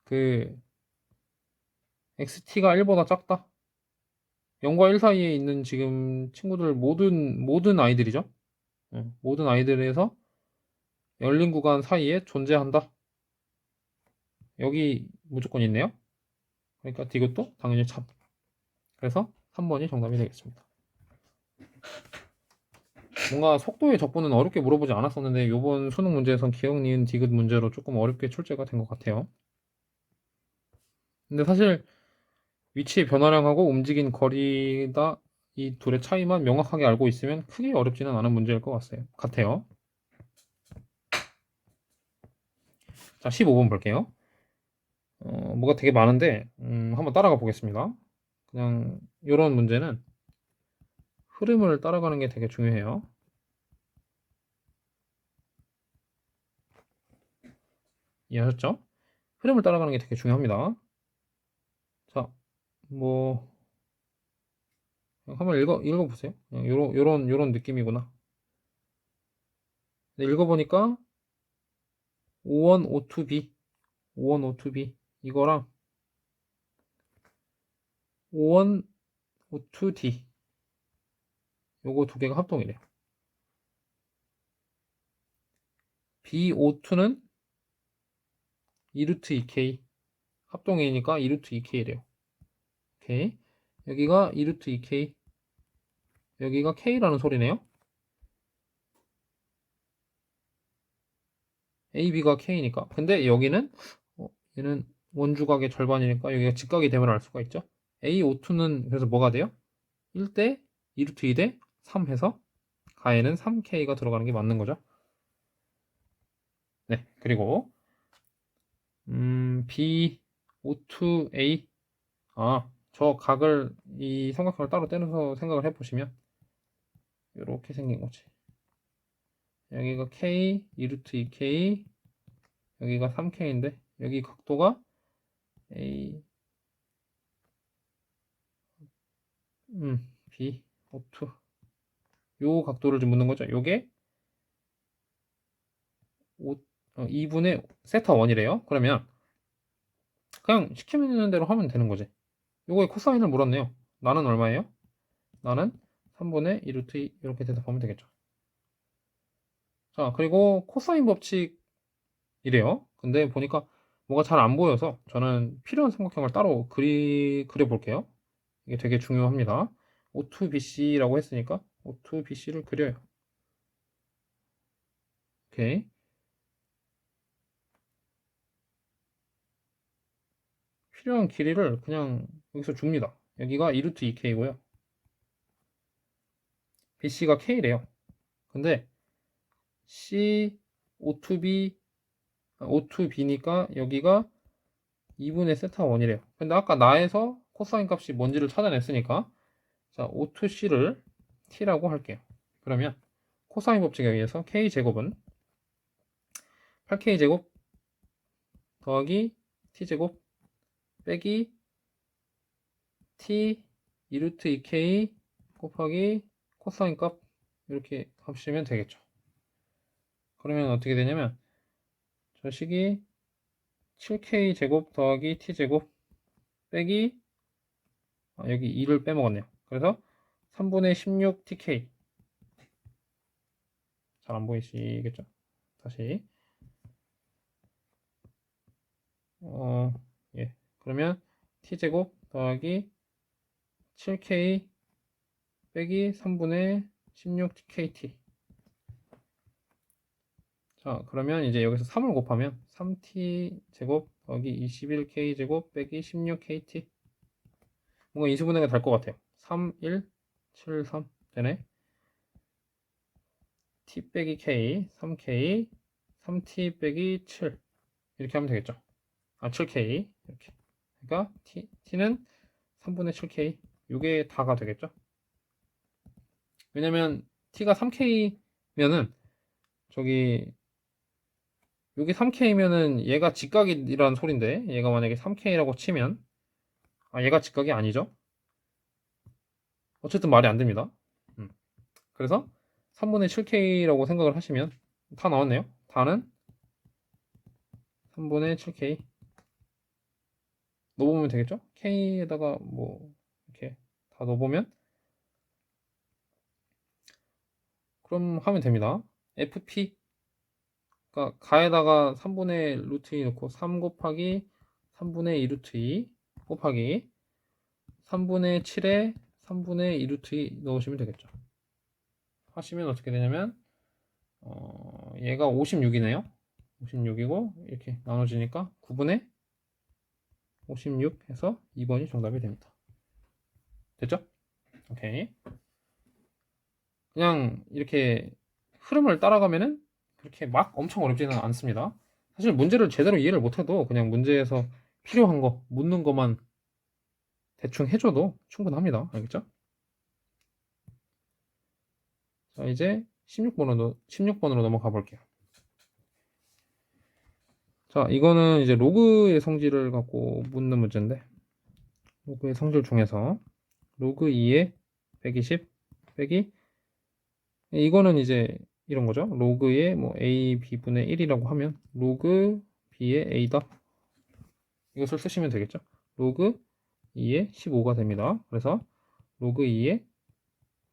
그 xt가 1보다 작다. 0과 1 사이에 있는 지금 친구들 모든 아이들이죠. 모든 아이들에서 열린 구간 사이에 존재한다. 여기 무조건 있네요. 그러니까 디귿도 당연히 참. 그래서 3번이 정답이 되겠습니다. 뭔가 속도의 적분은 어렵게 물어보지 않았었는데 이번 수능 문제에선 기억, 니은, 디귿 문제로 조금 어렵게 출제가 된 것 같아요. 근데 사실 위치의 변화량하고 움직인 거리다, 이 둘의 차이만 명확하게 알고 있으면 크게 어렵지는 않은 문제일 것 같아요. 자, 15번 볼게요. 뭐가 되게 많은데 한번 따라가 보겠습니다. 그냥 이런 문제는 흐름을 따라가는 게 되게 중요해요. 이해하셨죠? 흐름을 따라가는 게 되게 중요합니다. 자, 뭐 한번 읽어보세요. 요런 느낌이구나. 읽어보니까 5원 O2B 5원 O2B 이거랑 5원 O2D 요거 두 개가 합동이래요. BO2는 2루트 2K 합동이니까 2루트 2K래요. 오케이. 여기가 2루트 2K, 여기가 K라는 소리네요. AB가 K니까. 근데 여기는 얘는 원주각의 절반이니까 여기가 직각이 되면 알 수가 있죠. AO2는 그래서 뭐가 돼요? 1대 2루트 2대 3 해서 가에는 3K가 들어가는 게 맞는 거죠. 네, 그리고 BO2A, 저 각을, 이 삼각형을 따로 떼서 생각을 해보시면 이렇게 생긴 거지. 여기가 K, 2루트 2K, 여기가 3K인데 여기 각도가 A, B, O2 요 각도를 좀 묻는 거죠. 요게 2분의 세타 1이래요. 그러면 그냥 시키는 대로 하면 되는 거지. 요거에 코사인을 물었네요. 나는 얼마예요? 나는 3분의 2루트 2 이렇게 대답하면 되겠죠. 자, 그리고 코사인 법칙이래요. 근데 보니까 뭐가 잘 안 보여서 저는 필요한 삼각형을 따로 그려볼게요. 이게 되게 중요합니다. O2BC라고 했으니까 O2BC를 그려요. 오케이. 필요한 길이를 그냥 여기서 줍니다. 여기가 2루트 2K고요. BC가 K래요. 근데 C, O2B, O2B니까 여기가 2분의 세타 1이래요. 근데 아까 나에서 코사인 값이 뭔지를 찾아냈으니까 자, O2C를 T라고 할게요. 그러면 코사인 법칙에 의해서 K제곱은 8K제곱 더하기 T제곱 빼기 T 2루트 2k 곱하기 코사인 값 이렇게 합치면 되겠죠. 그러면 어떻게 되냐면 저 식이 7k 제곱 더하기 t 제곱 빼기 여기 2를 빼먹었네요. 그래서 3분의 16tk 잘 안 보이시겠죠? 다시 예. 그러면 t제곱 더하기 7k 빼기 3분의 16tkt. 자, 그러면 이제 여기서 3을 곱하면 3t제곱 더하기 21k제곱 빼기 16kt. 뭔가 인수분해가 될 것 같아요. 3, 1, 7, 3 되네. t 빼기 k, 3k, 3t 빼기 7 이렇게 하면 되겠죠. 7k 이렇게. 그러니까 t는 3분의 7k 이게 다가 되겠죠. 왜냐면 t가 3k면은 저기 여기 3k면은 얘가 직각이라는 소린데 얘가 만약에 3k라고 치면 얘가 직각이 아니죠. 어쨌든 말이 안 됩니다. 그래서 3분의 7k라고 생각을 하시면 다 나왔네요. 다는 3분의 7k 넣어보면 되겠죠. k에다가 뭐 이렇게 다 넣어보면 그럼 하면 됩니다. fp 그러니까 가에다가 3분의 루트 2 넣고 3 곱하기 3분의 2 루트 2 곱하기 3분의 7에 3분의 2 루트 2 넣으시면 되겠죠. 하시면 어떻게 되냐면 얘가 56이네요. 56이고 이렇게 나눠지니까 9분의 56 해서 2번이 정답이 됩니다. 됐죠? 오케이. 그냥 이렇게 흐름을 따라가면은 그렇게 막 엄청 어렵지는 않습니다. 사실 문제를 제대로 이해를 못해도 그냥 문제에서 필요한 거, 묻는 것만 대충 해줘도 충분합니다. 알겠죠? 자, 이제 16번으로 넘어가 볼게요. 자, 이거는 이제 로그의 성질을 갖고 묻는 문제인데, 로그의 성질 중에서 로그 2에 120 빼기, 이거는 이제 이런 거죠. 로그의 뭐 a b분의 1이라고 하면 로그 b의 a다. 이것을 쓰시면 되겠죠. 로그 2에 15가 됩니다. 그래서 로그 2에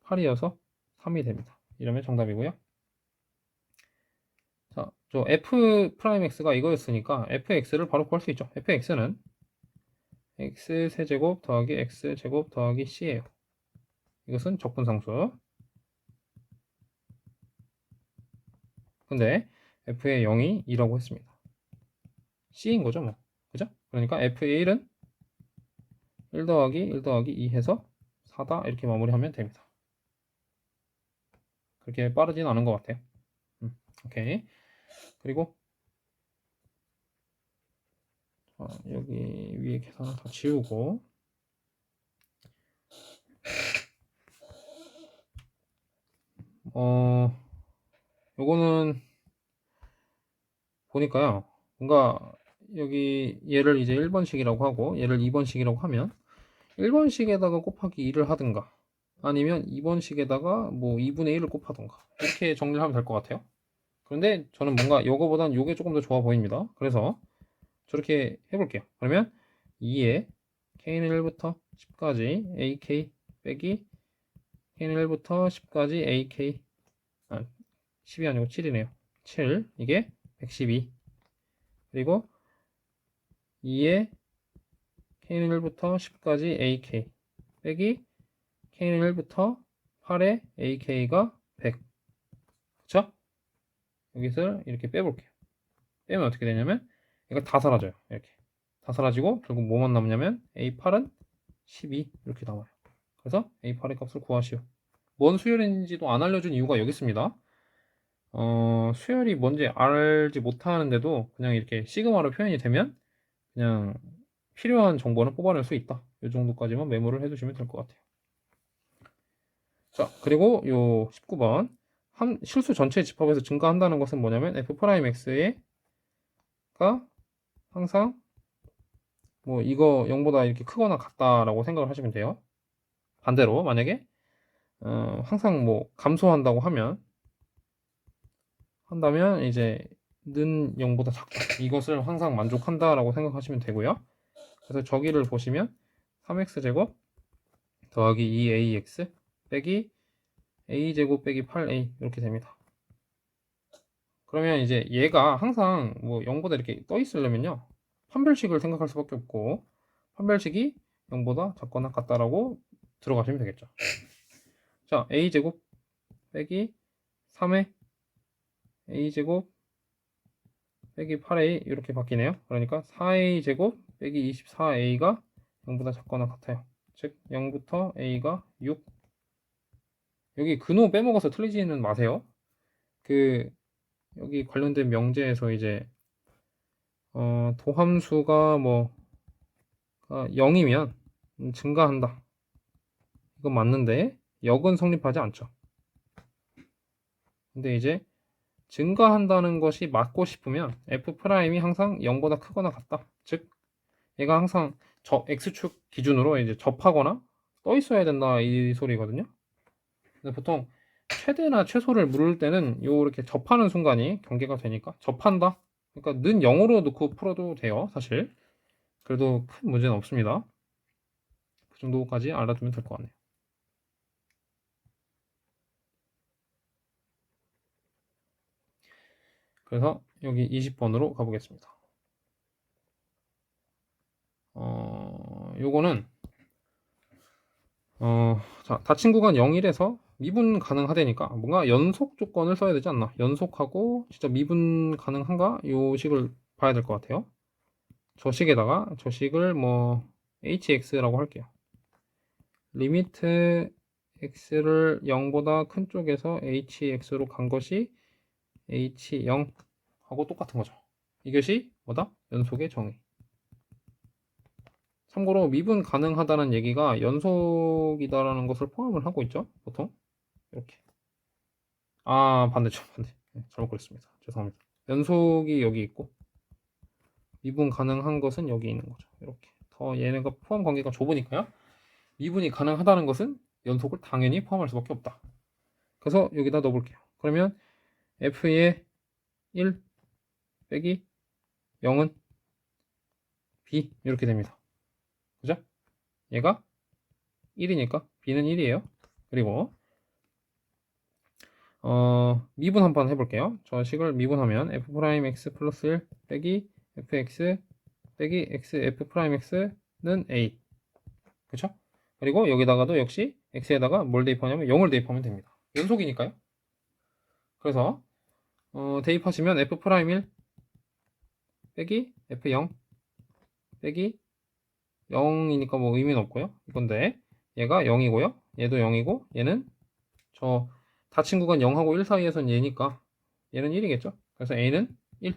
8이어서 3이 됩니다. 이러면 정답이고요. 자, 저 f'x가 이거였으니까 fx를 바로 구할 수 있죠. fx는 x 세제곱 더하기 x 제곱 더하기 c예요. 이것은 적분상수. 근데 f의 0이 2라고 했습니다. c인 거죠, 뭐. 그죠? 그러니까 f의 1은 1 더하기 1 더하기 2 해서 4다 이렇게 마무리하면 됩니다. 그렇게 빠르진 않은 것 같아요. 오케이. 그리고 여기 위에 계산을 다 지우고 요거는 보니까요. 뭔가 여기 얘를 이제 1번식이라고 하고 얘를 2번식이라고 하면 1번식에다가 곱하기 2를 하든가 아니면 2번식에다가 뭐 2분의 1을 곱하든가 이렇게 정리를 하면 될 것 같아요. 그런데 저는 뭔가 요거보단 요게 조금 더 좋아 보입니다. 그래서 저렇게 해볼게요. 그러면 2에 k는 1부터 10까지 ak 빼기 k는 1부터 10까지 ak 10이 아니고 7이네요. 7 이게 112 그리고 2에 k는 1부터 10까지 ak 빼기 k는 1부터 8에 ak가 100 그쵸? 여기서 이렇게 빼볼게요. 빼면 어떻게 되냐면 이거 다 사라져요. 이렇게 다 사라지고 결국 뭐만 남냐면 a8은 12 이렇게 나와요. 그래서 a8의 값을 구하시오. 뭔 수열인지도 안 알려준 이유가 여기 있습니다. 수열이 뭔지 알지 못하는데도 그냥 이렇게 시그마로 표현이 되면 그냥 필요한 정보는 뽑아낼 수 있다. 이 정도까지만 메모를 해두시면 될 것 같아요. 자, 그리고 요 19번 실수 전체 집합에서 증가한다는 것은 뭐냐면 f'x가 항상 뭐 이거 0보다 이렇게 크거나 같다라고 생각을 하시면 돼요. 반대로 만약에 항상 뭐 감소한다고 한다면 이제 는 0보다 작다. 이것을 항상 만족한다라고 생각하시면 되고요. 그래서 저기를 보시면 3x제곱 더하기 2ax 빼기 a제곱 빼기 8a 이렇게 됩니다. 그러면 이제 얘가 항상 뭐 0보다 이렇게 떠 있으려면요, 판별식을 생각할 수밖에 없고, 판별식이 0보다 작거나 같다라고 들어가시면 되겠죠. 자, a제곱 빼기 3의 a제곱 빼기 8a 이렇게 바뀌네요. 그러니까 4a제곱 빼기 24a가 0보다 작거나 같아요. 즉 0부터 a가 6. 여기 근호 빼먹어서 틀리지는 마세요. 그 여기 관련된 명제에서 이제 도함수가 뭐 0이면 증가한다. 이건 맞는데 역은 성립하지 않죠. 근데 이제 증가한다는 것이 맞고 싶으면 f'이 항상 0보다 크거나 같다. 즉 얘가 항상 x축 기준으로 이제 접하거나 떠 있어야 된다 이 소리거든요. 근데 보통 최대나 최소를 물을 때는 요 이렇게 접하는 순간이 경계가 되니까 접한다. 그러니까 는 0으로 놓고 풀어도 돼요, 사실. 그래도 큰 문제는 없습니다. 그 정도까지 알아두면 될 것 같네요. 그래서 여기 20번으로 가보겠습니다. 요거는 자, 닫힌 구간 0, 1에서 미분 가능하다니까 뭔가 연속 조건을 써야 되지 않나? 연속하고 진짜 미분 가능한가? 요 식을 봐야 될 것 같아요. 저 식에다가 저 식을 뭐 hx라고 할게요. 리미트 x를 0보다 큰 쪽에서 hx로 간 것이 h0하고 똑같은 거죠. 이것이 뭐다? 연속의 정의. 참고로 미분 가능하다는 얘기가 연속이다라는 것을 포함을 하고 있죠. 보통 이렇게. 반대죠. 반대. 네, 잘못 그랬습니다. 죄송합니다. 연속이 여기 있고 미분 가능한 것은 여기 있는 거죠. 이렇게. 더 얘네가 포함 관계가 좁으니까요. 미분이 가능하다는 것은 연속을 당연히 포함할 수밖에 없다. 그래서 여기다 넣어볼게요. 그러면 f의 1 빼기 0은 b 이렇게 됩니다. 그죠? 얘가 1이니까 b는 1이에요. 그리고 미분 한번 해볼게요. 저 식을 미분하면 f'x 플러스 1 빼기 fx 빼기 x f'x는 a. 그쵸? 그리고 여기다가도 역시 x에다가 뭘 대입하냐면 0을 대입하면 됩니다. 연속이니까요. 그래서 대입하시면 f'1 빼기 f0 빼기 0이니까 뭐 의미는 없고요. 이건데 얘가 0이고요. 얘도 0이고 얘는 저 닫힌 구간 0하고 1 사이에선 얘니까 얘는 1이겠죠. 그래서 a는 1.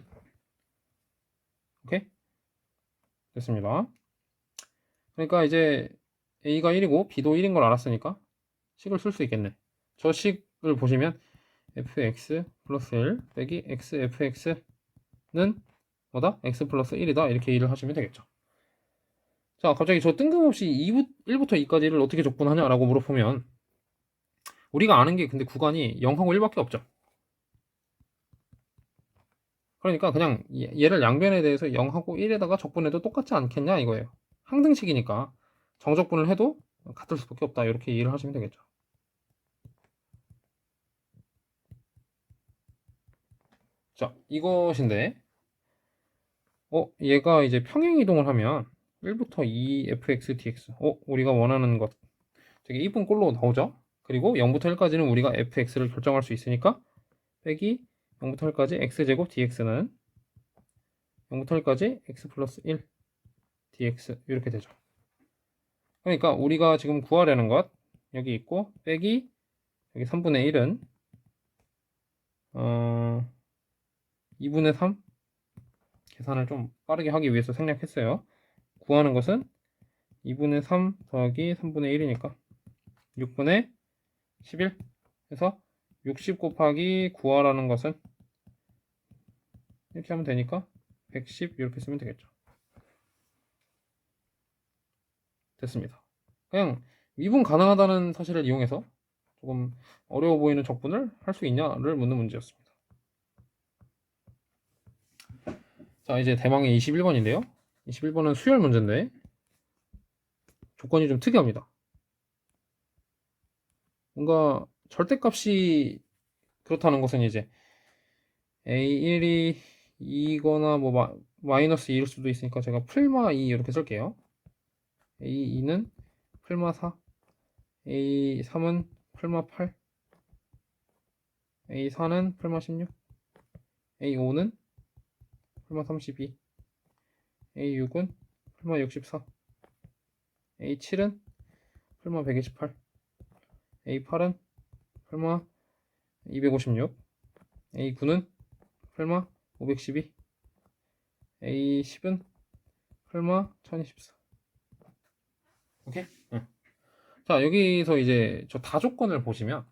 오케이? 됐습니다. 그러니까 이제 a가 1이고 b도 1인 걸 알았으니까 식을 쓸 수 있겠네. 저 식을 보시면 fx 플러스 1 빼기 x fx는 뭐다? x 플러스 1이다. 이렇게 일을 하시면 되겠죠. 자, 갑자기 저 뜬금없이 1부터 2까지를 어떻게 적분하냐라고 물어보면 우리가 아는 게 근데 구간이 0하고 1밖에 없죠. 그러니까 그냥 얘를 양변에 대해서 0하고 1에다가 적분해도 똑같지 않겠냐 이거예요. 항등식이니까 정적분을 해도 같을 수밖에 없다. 이렇게 이해를 하시면 되겠죠. 자, 이것인데 얘가 이제 평행 이동을 하면 1부터 2 fx dx 우리가 원하는 것 되게 이쁜 꼴로 나오죠. 그리고 0부터 1까지는 우리가 fx를 결정할 수 있으니까 빼기 0부터 1까지 x제곱 dx는 0부터 1까지 x 플러스 1 dx 이렇게 되죠. 그러니까 우리가 지금 구하려는 것 여기 있고 빼기 여기 3분의 1은 2분의 3 계산을 좀 빠르게 하기 위해서 생략했어요. 구하는 것은 2분의 3 더하기 3분의 1이니까 6분의 11 해서 60 곱하기 구하라는 것은 이렇게 하면 되니까 110 이렇게 쓰면 되겠죠. 됐습니다. 그냥 미분 가능하다는 사실을 이용해서 조금 어려워 보이는 적분을 할 수 있냐를 묻는 문제였습니다. 자, 이제 대망의 21번인데요. 21번은 수열 문제인데 조건이 좀 특이합니다. 뭔가 절대값이 그렇다는 것은 이제 A1이 2거나 뭐 마이너스 2일 수도 있으니까 제가 풀마 2 이렇게 쓸게요. A2는 풀마 4, A3은 풀마 8, A4는 풀마 16, A5는 풀마 32, A6은 풀마 64, A7은 풀마 128, A8은 풀마 256, A9는 풀마 512, A10은 풀마 1024. 오케이? 응. 자, 여기서 이제 저 다조건을 보시면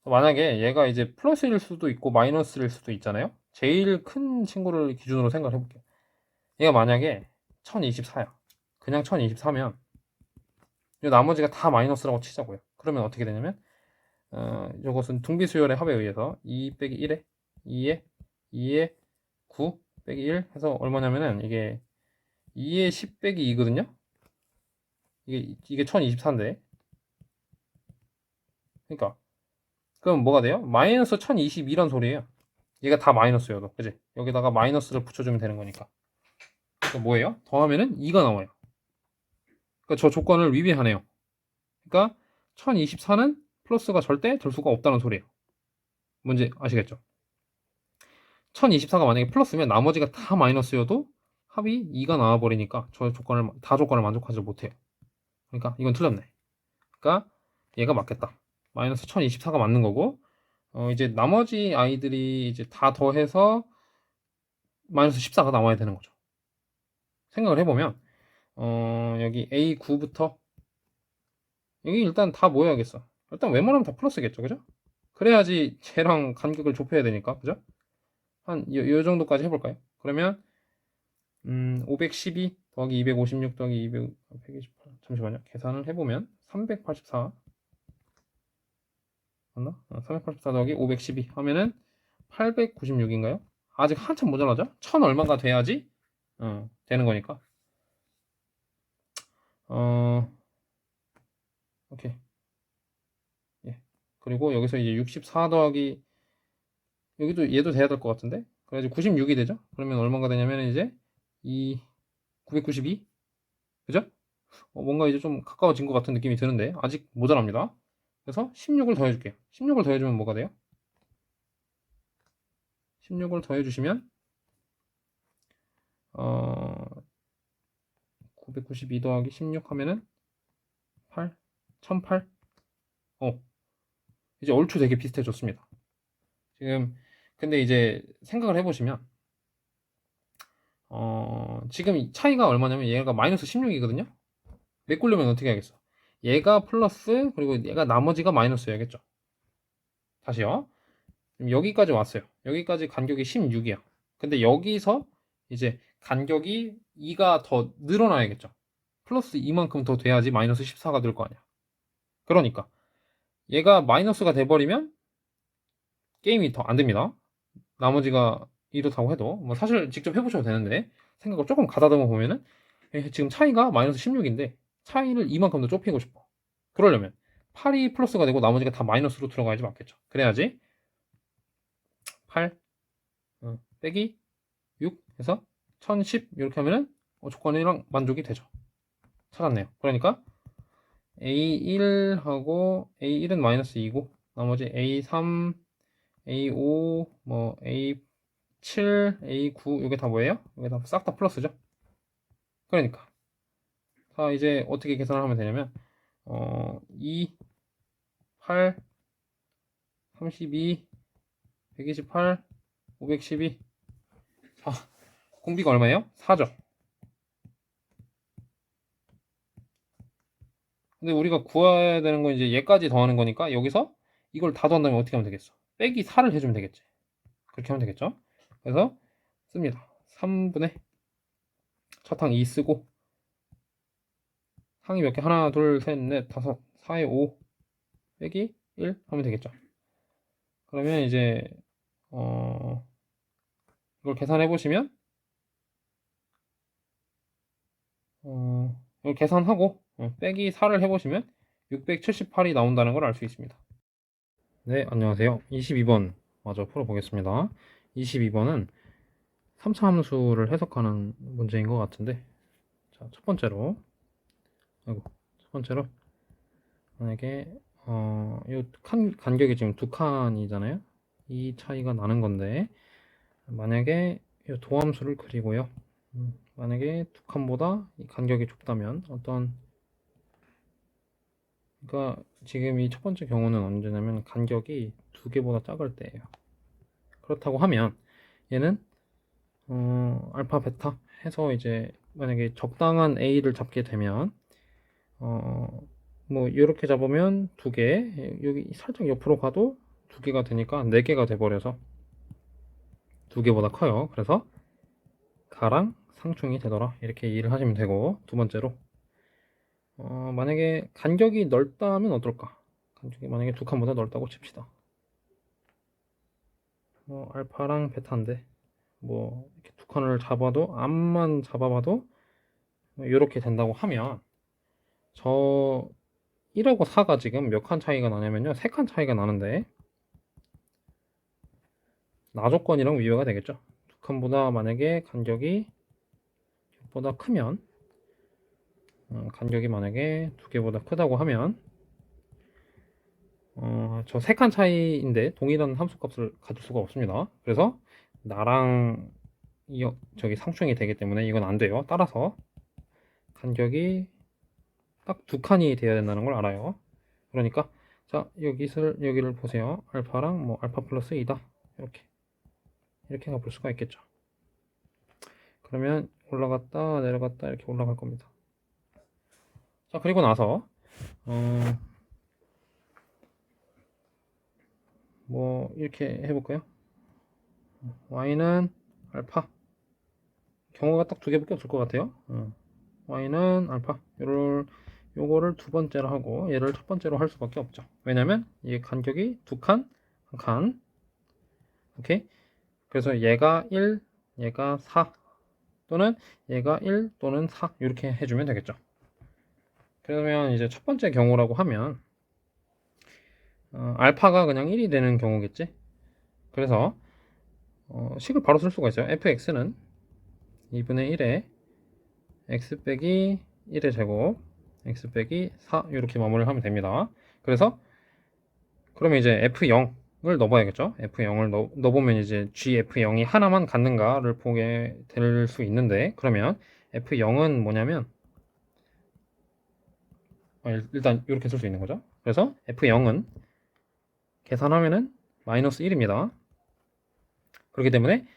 만약에 얘가 이제 플러스일 수도 있고 마이너스일 수도 있잖아요. 제일 큰 친구를 기준으로 생각을 해볼게요. 얘가 만약에 1024야. 그냥 1024면 나머지가 다 마이너스라고 치자고요. 그러면 어떻게 되냐면 이것은 등비수열의 합에 의해서 2 빼기 1에 2에 2에 9 빼기 1 해서 얼마냐면은 이게 2에 10 빼기 2거든요. 이게 1024인데 그러니까 그럼 뭐가 돼요? 마이너스 1022란 소리예요. 얘가 다 마이너스여도 그지? 여기다가 마이너스를 붙여주면 되는 거니까. 그러니까 뭐예요? 더하면은 2가 나와요. 그러니까 저 조건을 위배하네요. 그러니까 1024는 플러스가 절대 될 수가 없다는 소리예요. 뭔지 아시겠죠? 1024가 만약에 플러스면 나머지가 다 마이너스여도 합이 2가 나와버리니까 저 조건을 다 조건을 만족하지 못해요. 그러니까 이건 틀렸네. 그러니까 얘가 맞겠다. 마이너스 1024가 맞는 거고 이제 나머지 아이들이 이제 다 더해서 마이너스 14가 나와야 되는 거죠. 생각을 해보면 여기 A9부터 여기 일단 다 모여야겠어. 일단 웬만하면 다 플러스겠죠, 그죠? 그래야지 쟤랑 간격을 좁혀야 되니까, 그죠? 한 요 정도까지 해볼까요? 그러면 512 더하기 256 더하기 128 잠시만요. 계산을 해보면 384 맞나? 384 더하기 512 하면은 896인가요? 아직 한참 모자라죠? 1000 얼마가 돼야지 되는 거니까. 오케이. 예. 그리고 여기서 이제 64 더하기 여기도 얘도 돼야 될 것 같은데. 그래가지고 96이 되죠? 그러면 얼마가 되냐면 이제 992 그죠? 뭔가 이제 좀 가까워진 것 같은 느낌이 드는데 아직 모자랍니다. 그래서 16을 더해줄게요. 16을 더해주면 뭐가 돼요? 16을 더해주시면 992 더하기 16 하면은 8 1008 이제 얼추 되게 비슷해졌습니다. 지금 근데 이제 생각을 해보시면 지금 차이가 얼마냐면 얘가 마이너스 16이거든요. 메꾸려면 어떻게 해야겠어? 얘가 플러스 그리고 얘가 나머지가 마이너스여야겠죠. 다시요. 여기까지 왔어요. 여기까지 간격이 16이야. 근데 여기서 이제 간격이 2가 더 늘어나야겠죠. 플러스 2만큼 더 돼야지 마이너스 14가 될 거 아니야. 그러니까 얘가 마이너스가 돼버리면 게임이 더 안 됩니다. 나머지가 이렇다고 해도 뭐 사실 직접 해보셔도 되는데 생각을 조금 가다듬어 보면은 지금 차이가 마이너스 16인데 차이를 이만큼 더 좁히고 싶어. 그러려면 8이 플러스가 되고 나머지가 다 마이너스로 들어가야지 맞겠죠. 그래야지 8 빼기 6 해서 1010 이렇게 하면은 조건이랑 만족이 되죠. 찾았네요. 그러니까 A1하고 A1은 마이너스 2고 나머지 A3, A5, 뭐 A7, A9 이게 다 뭐예요? 이게 다 싹 다 플러스죠. 그러니까 자 이제 어떻게 계산을 하면 되냐면 2, 8, 32, 128, 512 자, 공비가 얼마예요? 4죠. 근데 우리가 구해야 되는 건 이제 얘까지 더하는 거니까 여기서 이걸 다 더한다면 어떻게 하면 되겠어? 빼기 4를 해주면 되겠지. 그렇게 하면 되겠죠? 그래서 씁니다. 3분의 차탕 2 쓰고 상이 몇 개? 하나, 둘, 셋, 넷, 다섯, 4에 5 빼기 1 하면 되겠죠. 그러면 이제 이걸 계산해 보시면 이걸 계산하고 빼기 4를 해보시면 678이 나온다는 걸 알 수 있습니다. 네, 안녕하세요. 22번 마저 풀어보겠습니다. 22번은 3차 함수를 해석하는 문제인 것 같은데, 자, 첫 번째로 만약에 이 간격이 지금 두 칸이잖아요. 이 차이가 나는 건데, 만약에 이 도함수를 그리고요. 만약에 두 칸보다 이 간격이 좁다면 그러니까 지금 이 첫 번째 경우는 언제냐면 간격이 두 개보다 작을 때예요. 그렇다고 하면 얘는 알파 베타 해서 이제 만약에 적당한 A를 잡게 되면 뭐 이렇게 잡으면 두 개, 여기 살짝 옆으로 가도 두 개가 되니까 네 개가 돼버려서 두 개보다 커요. 그래서 가랑 상충이 되더라, 이렇게 이해를 하시면 되고, 두 번째로 만약에 간격이 넓다면 어떨까? 간격이 만약에 두 칸보다 넓다고 칩시다. 알파랑 베타인데 뭐 이렇게 두 칸을 잡아도, 앞만 잡아봐도 이렇게 된다고 하면 저 1하고 4가 지금 몇 칸 차이가 나냐면요, 3칸 차이가 나는데 나조건이랑 위배가 되겠죠. 두 칸보다 만약에 간격이 보다 크면 간격이 만약에 두 개보다 크다고 하면 저 3칸 차이인데 동일한 함수값을 가질 수가 없습니다. 그래서 나랑 저기 상충이 되기 때문에 이건 안 돼요. 따라서 간격이 딱 두 칸이 되어야 된다는 걸 알아요. 그러니까 자, 여기를 보세요. 알파랑 뭐 알파 플러스 2다, 이렇게 가볼 수가 있겠죠. 그러면 올라갔다 내려갔다 이렇게 올라갈 겁니다. 자, 그리고 나서 뭐 이렇게 해볼까요? y는 알파, 경우가 딱 두 개밖에 없을 것 같아요. y는 알파, 요거를 두 번째로 하고 얘를 첫 번째로 할 수밖에 없죠. 왜냐면 이게 간격이 두 칸, 한 칸. 오케이. 그래서 얘가 1, 얘가 4, 또는 얘가 1 또는 4 이렇게 해주면 되겠죠. 그러면 이제 첫 번째 경우라고 하면 알파가 그냥 1이 되는 경우겠지. 그래서 식을 바로 쓸 수가 있어요. fx는 2분의 1에 x 빼기 1의 제곱 x 빼기 4 이렇게 마무리를 하면 됩니다. 그래서 그러면 이제 f0을 넣어봐야겠죠. f0을 넣어보면 이제 gf0이 하나만 갖는가를 보게 될 수 있는데, 그러면 f0은 뭐냐면 일단 이렇게 쓸 수 있는 거죠. 그래서 f0은 계산하면은 마이너스 1입니다. 그렇기 때문에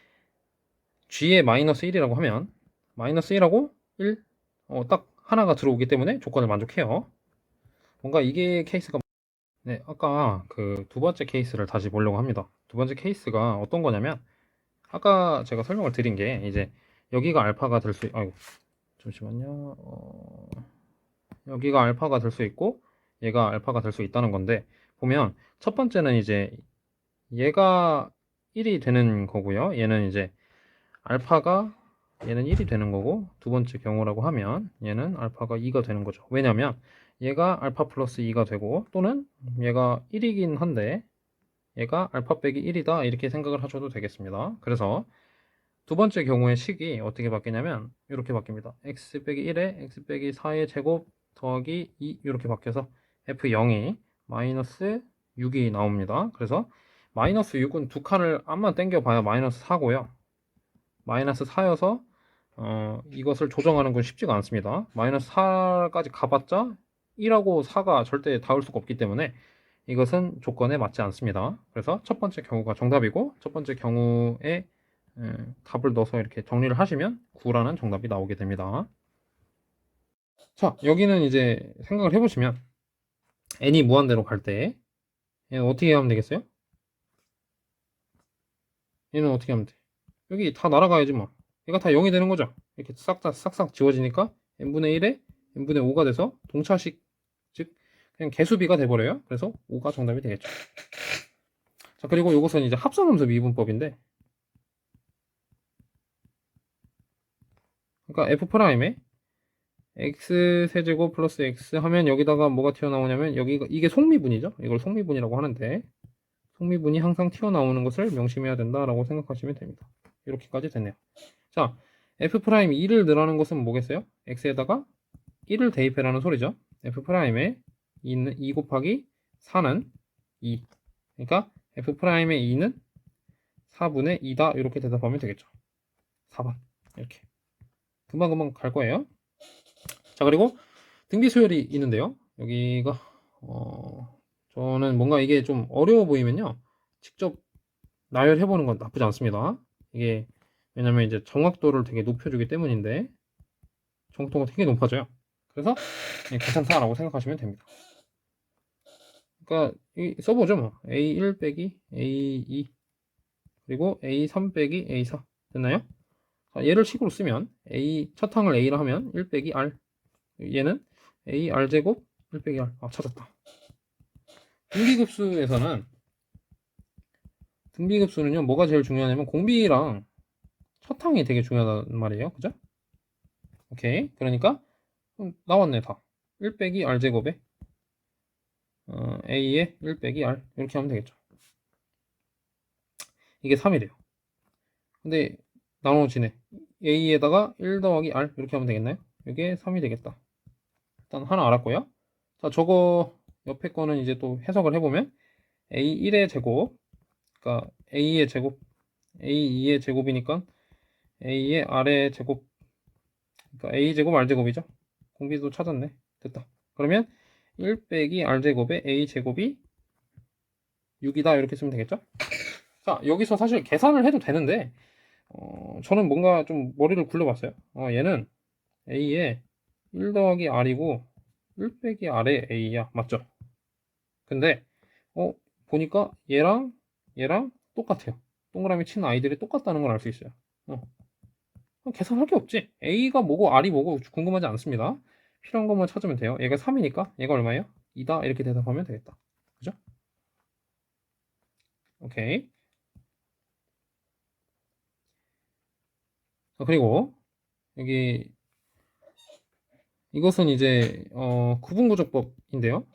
g의 마이너스 1이라고 하면 마이너스 1하고 1, 딱 하나가 들어오기 때문에 조건을 만족해요. 뭔가 이게 케이스가, 네, 아까 그 두 번째 케이스를 다시 보려고 합니다. 두 번째 케이스가 어떤 거냐면, 아까 제가 설명을 드린 게 이제 여기가 알파가 될 수, 아이고, 잠시만요. 여기가 알파가 될 수 있고 얘가 알파가 될 수 있다는 건데, 보면 첫 번째는 이제 얘가 1이 되는 거고요. 얘는 이제 알파가 얘는 1이 되는 거고, 두 번째 경우라고 하면 얘는 알파가 2가 되는 거죠. 왜냐면 얘가 알파 플러스 2가 되고, 또는 얘가 1이긴 한데 얘가 알파 빼기 1이다 이렇게 생각을 하셔도 되겠습니다. 그래서 두 번째 경우의 식이 어떻게 바뀌냐면 이렇게 바뀝니다. x 빼기 1에 x 빼기 4의 제곱 더하기 2 이렇게 바뀌어서 f0이 마이너스 6이 나옵니다. 그래서 마이너스 6은 두 칸을 앞만 당겨봐야 마이너스 4고요. 마이너스 4여서 이것을 조정하는 건 쉽지가 않습니다. 마이너스 4까지 가봤자 1하고 4가 절대 닿을 수가 없기 때문에 이것은 조건에 맞지 않습니다. 그래서 첫 번째 경우가 정답이고, 첫 번째 경우에 답을 넣어서 이렇게 정리를 하시면 9라는 정답이 나오게 됩니다. 자, 여기는 이제 생각을 해보시면 n이 무한대로 갈 때 얘는 어떻게 하면 되겠어요? 얘는 어떻게 하면 돼? 여기 다 날아가야지 뭐. 얘가 다 0이 되는 거죠. 이렇게 싹싹 지워지니까 n분의 1에 n분의 5가 돼서 동차식, 즉 그냥 개수비가 돼버려요. 그래서 5가 정답이 되겠죠. 자, 그리고 이것은 이제 합성함수 미분법인데, 그러니까 f'에 x 세제곱 플러스 x 하면 여기다가 뭐가 튀어나오냐면, 여기가 이게 속미분이죠. 이걸 속미분이라고 하는데, 속미분이 항상 튀어나오는 것을 명심해야 된다라고 생각하시면 됩니다. 이렇게까지 됐네요. 자, f'2를 넣으라는 것은 뭐겠어요? x에다가 1을 대입해라는 소리죠. f'에 2 곱하기 4는 2. 그러니까 f'의 2는 4분의 2다. 이렇게 대답하면 되겠죠. 4번. 이렇게. 금방금방 갈 거예요. 자, 그리고 등비 수열이 있는데요. 여기가 저는 뭔가 이게 좀 어려워 보이면요, 직접 나열해보는 건 나쁘지 않습니다. 이게 왜냐면 이제 정확도를 되게 높여주기 때문인데, 정확도가 되게 높아져요. 그래서 괜찮다라고 생각하시면 됩니다. 그러니까 써보죠. 뭐 A1 빼기 A2 그리고 A3 빼기 A4 됐나요? 자, 얘를 식으로 쓰면 첫 항을 A라 하면 1 빼기 R, 얘는 AR 제곱 1 빼기 R. 찾았다. 등비급수는요, 뭐가 제일 중요하냐면 공비랑 첫 항이 되게 중요하단 말이에요. 그죠? 오케이. 그러니까 나왔네 다. 1 빼기 R 제곱에 A에 1 빼기 R 이렇게 하면 되겠죠. 이게 3이래요. 근데 나눠지네. A에다가 1 더하기 R 이렇게 하면 되겠나요? 이게 3이 되겠다. 일단 하나 알았고요. 자, 저거 옆에 거는 이제 또 해석을 해보면 A1의 제곱, 그러니까 A의 제곱, A2의 제곱이니까 A의 R의 제곱, 그러니까 A 제곱 R 제곱이죠. 공비도 찾았네. 됐다. 그러면 1 빼기 R 제곱에 A 제곱이 6이다. 이렇게 쓰면 되겠죠? 자, 여기서 사실 계산을 해도 되는데, 저는 뭔가 좀 머리를 굴려봤어요. 얘는 A에 1 더하기 R이고 1 빼기 R의 A야. 맞죠? 근데 보니까 얘랑 똑같아요. 동그라미 친 아이들이 똑같다는 걸 알 수 있어요. 계산할 게 없지. A가 뭐고 R이 뭐고 궁금하지 않습니다. 필요한 것만 찾으면 돼요. 얘가 3이니까 얘가 얼마예요? 2다. 이렇게 대답하면 되겠다. 그죠? 오케이. 그리고 여기 이것은 이제 구분구조법인데요.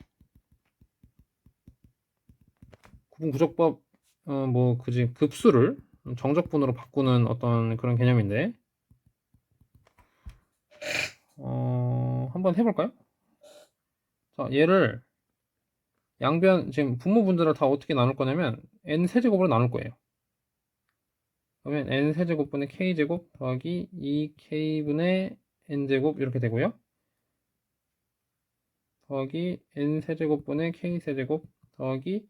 구분구조법, 뭐 그지, 급수를 정적분으로 바꾸는 어떤 그런 개념인데, 한번 해볼까요? 자, 얘를 양변, 지금 분모분들을 다 어떻게 나눌 거냐면 n 세제곱으로 나눌 거예요. 그러면 n 세제곱분의 k제곱 더하기 2k분의 n제곱 이렇게 되고요. 더하기 n 세제곱분의 k 세제곱 더하기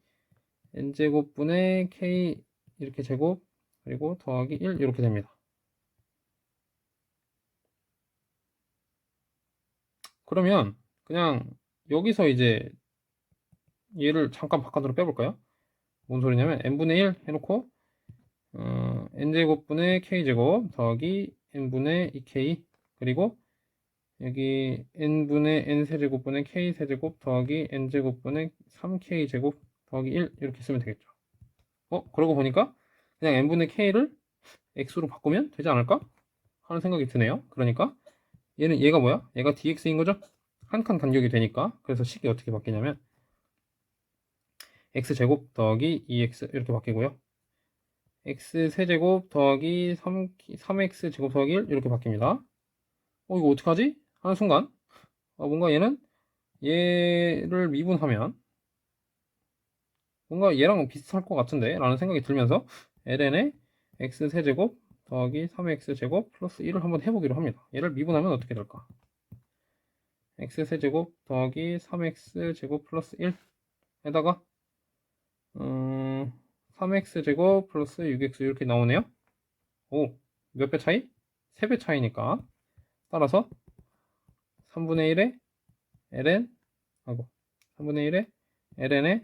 n제곱분의 k 이렇게 제곱, 그리고 더하기 1 이렇게 됩니다. 그러면 그냥 여기서 이제 얘를 잠깐 바깥으로 빼볼까요? 뭔 소리냐면 n분의 1 해놓고 n제곱분의 k제곱 더하기 n분의 2k, 그리고 여기 n분의 n세제곱분의 k세제곱 더하기 n제곱분의 3k제곱 더하기 1 이렇게 쓰면 되겠죠. 그러고 보니까 그냥 n분의 k를 x로 바꾸면 되지 않을까? 하는 생각이 드네요. 그러니까 얘가 뭐야? 얘가 dx인 거죠? 한 칸 간격이 되니까. 그래서 식이 어떻게 바뀌냐면 x제곱 더하기 2x 이렇게 바뀌고요. x세제곱 더하기 3x제곱 더하기 1 이렇게 바뀝니다. 이거 어떡하지? 하는 순간 뭔가 얘를 미분하면 뭔가 얘랑 비슷할 것 같은데 라는 생각이 들면서 ln의 x세제곱 더하기 3x제곱 플러스 1을 한번 해보기로 합니다. 얘를 미분하면 어떻게 될까? x세제곱 더하기 3x제곱 플러스 1에다가 3x제곱 플러스 6x 이렇게 나오네요. 몇 배 차이? 3배 차이니까 따라서 3분의 1의 ln 3분의 1의 ln의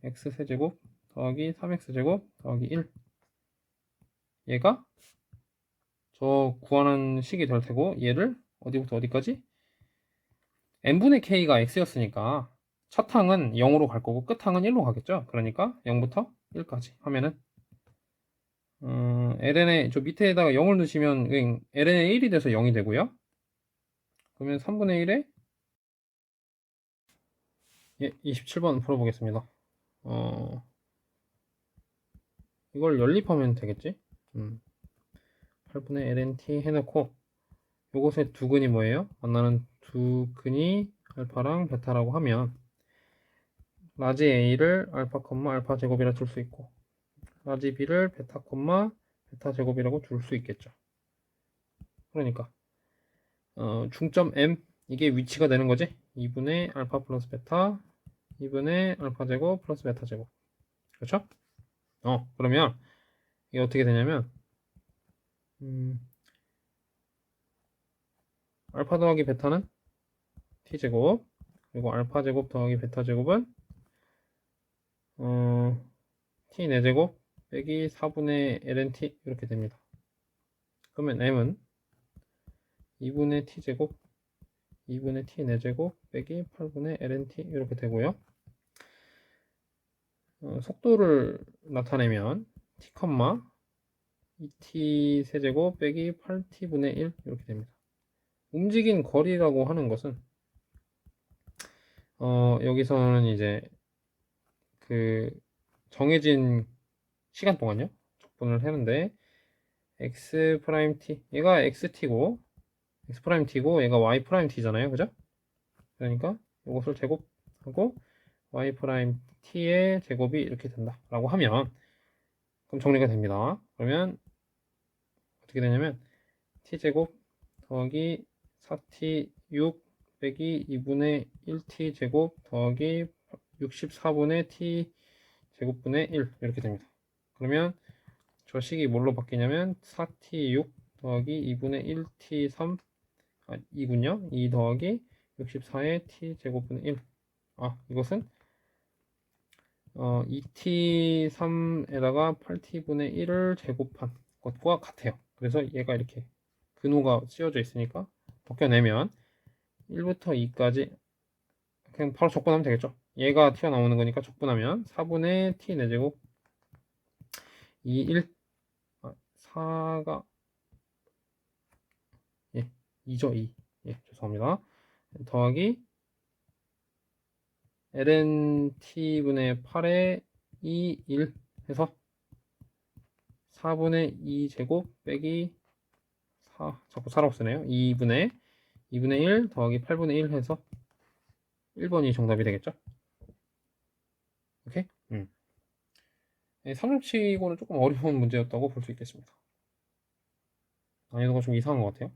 x세제곱 더하기 3x제곱 더하기 1, 얘가 저 구하는 식이 될 테고, 얘를 어디부터 어디까지? n분의 k가 x였으니까 첫 항은 0으로 갈 거고 끝 항은 1로 가겠죠. 그러니까 0부터 1까지 하면은 ln의 저 밑에다가 0을 넣으시면 ln의 1이 돼서 0이 되고요. 그러면 3분의 1에 27번 풀어보겠습니다. 이걸 연립하면 되겠지? 8분의 lnt 해놓고 요것의 두 근이 뭐예요? 만나는 두 근이 알파랑 베타라고 하면 라지 a를 알파, 알파 제곱이라 둘 수 있고 라지 b를 베타, 베타 제곱이라고 둘 수 있겠죠. 그러니까 중점 m 이게 위치가 되는 거지. 2분의 알파 플러스 베타 2분의 알파 제곱 플러스 베타 제곱. 그렇죠? 그러면 이게 어떻게 되냐면 알파 더하기 베타는 t제곱 그리고 알파 제곱 더하기 베타 제곱은 t 4제곱 빼기 4분의 lnt 이렇게 됩니다. 그러면 m은 2분의 t제곱 2분의 t 4제곱 빼기 8분의 lnt 이렇게 되고요. 속도를 나타내면 t, 2t 세제곱 빼기 8t분의 1 이렇게 됩니다. 움직인 거리라고 하는 것은 여기서는 이제 그 정해진 시간 동안요 적분을 하는데 x 프라임 t 얘가 xt고 x 프라임 t고 얘가 y 프라임 t잖아요, 그죠? 그러니까 이것을 제곱하고 y 프라임 t의 제곱이 이렇게 된다라고 하면 그럼 정리가 됩니다. 그러면 어떻게 되냐면 t제곱 더하기 4t 6 빼기 2분의 1t 제곱 더하기 64분의 t 제곱분의 1 이렇게 됩니다. 그러면 저 식이 뭘로 바뀌냐면 4t 6 더하기 2분의 1t 3 2군요. 2 더하기 64의 t 제곱분의 1. 이것은 2t 3에다가 8t분의 1을 제곱한 것과 같아요. 그래서 얘가 이렇게 근호가 씌워져 있으니까 벗겨내면 1부터 2까지 그냥 바로 적분하면 되겠죠. 얘가 튀어나오는 거니까 적분하면 4분의 t 4제곱 2, 1 4가 2죠 2 죄송합니다. 더하기 lnt분의 8에 2, 1 해서 4분의 2제곱 빼기 4 자꾸 4라고 쓰네요. 2분의 1 더하기 8분의 1 해서 1번이 정답이 되겠죠. 오케이? 3렙치고는 조금 어려운 문제였다고 볼 수 있겠습니다. 난이도가 좀 이상한 것 같아요.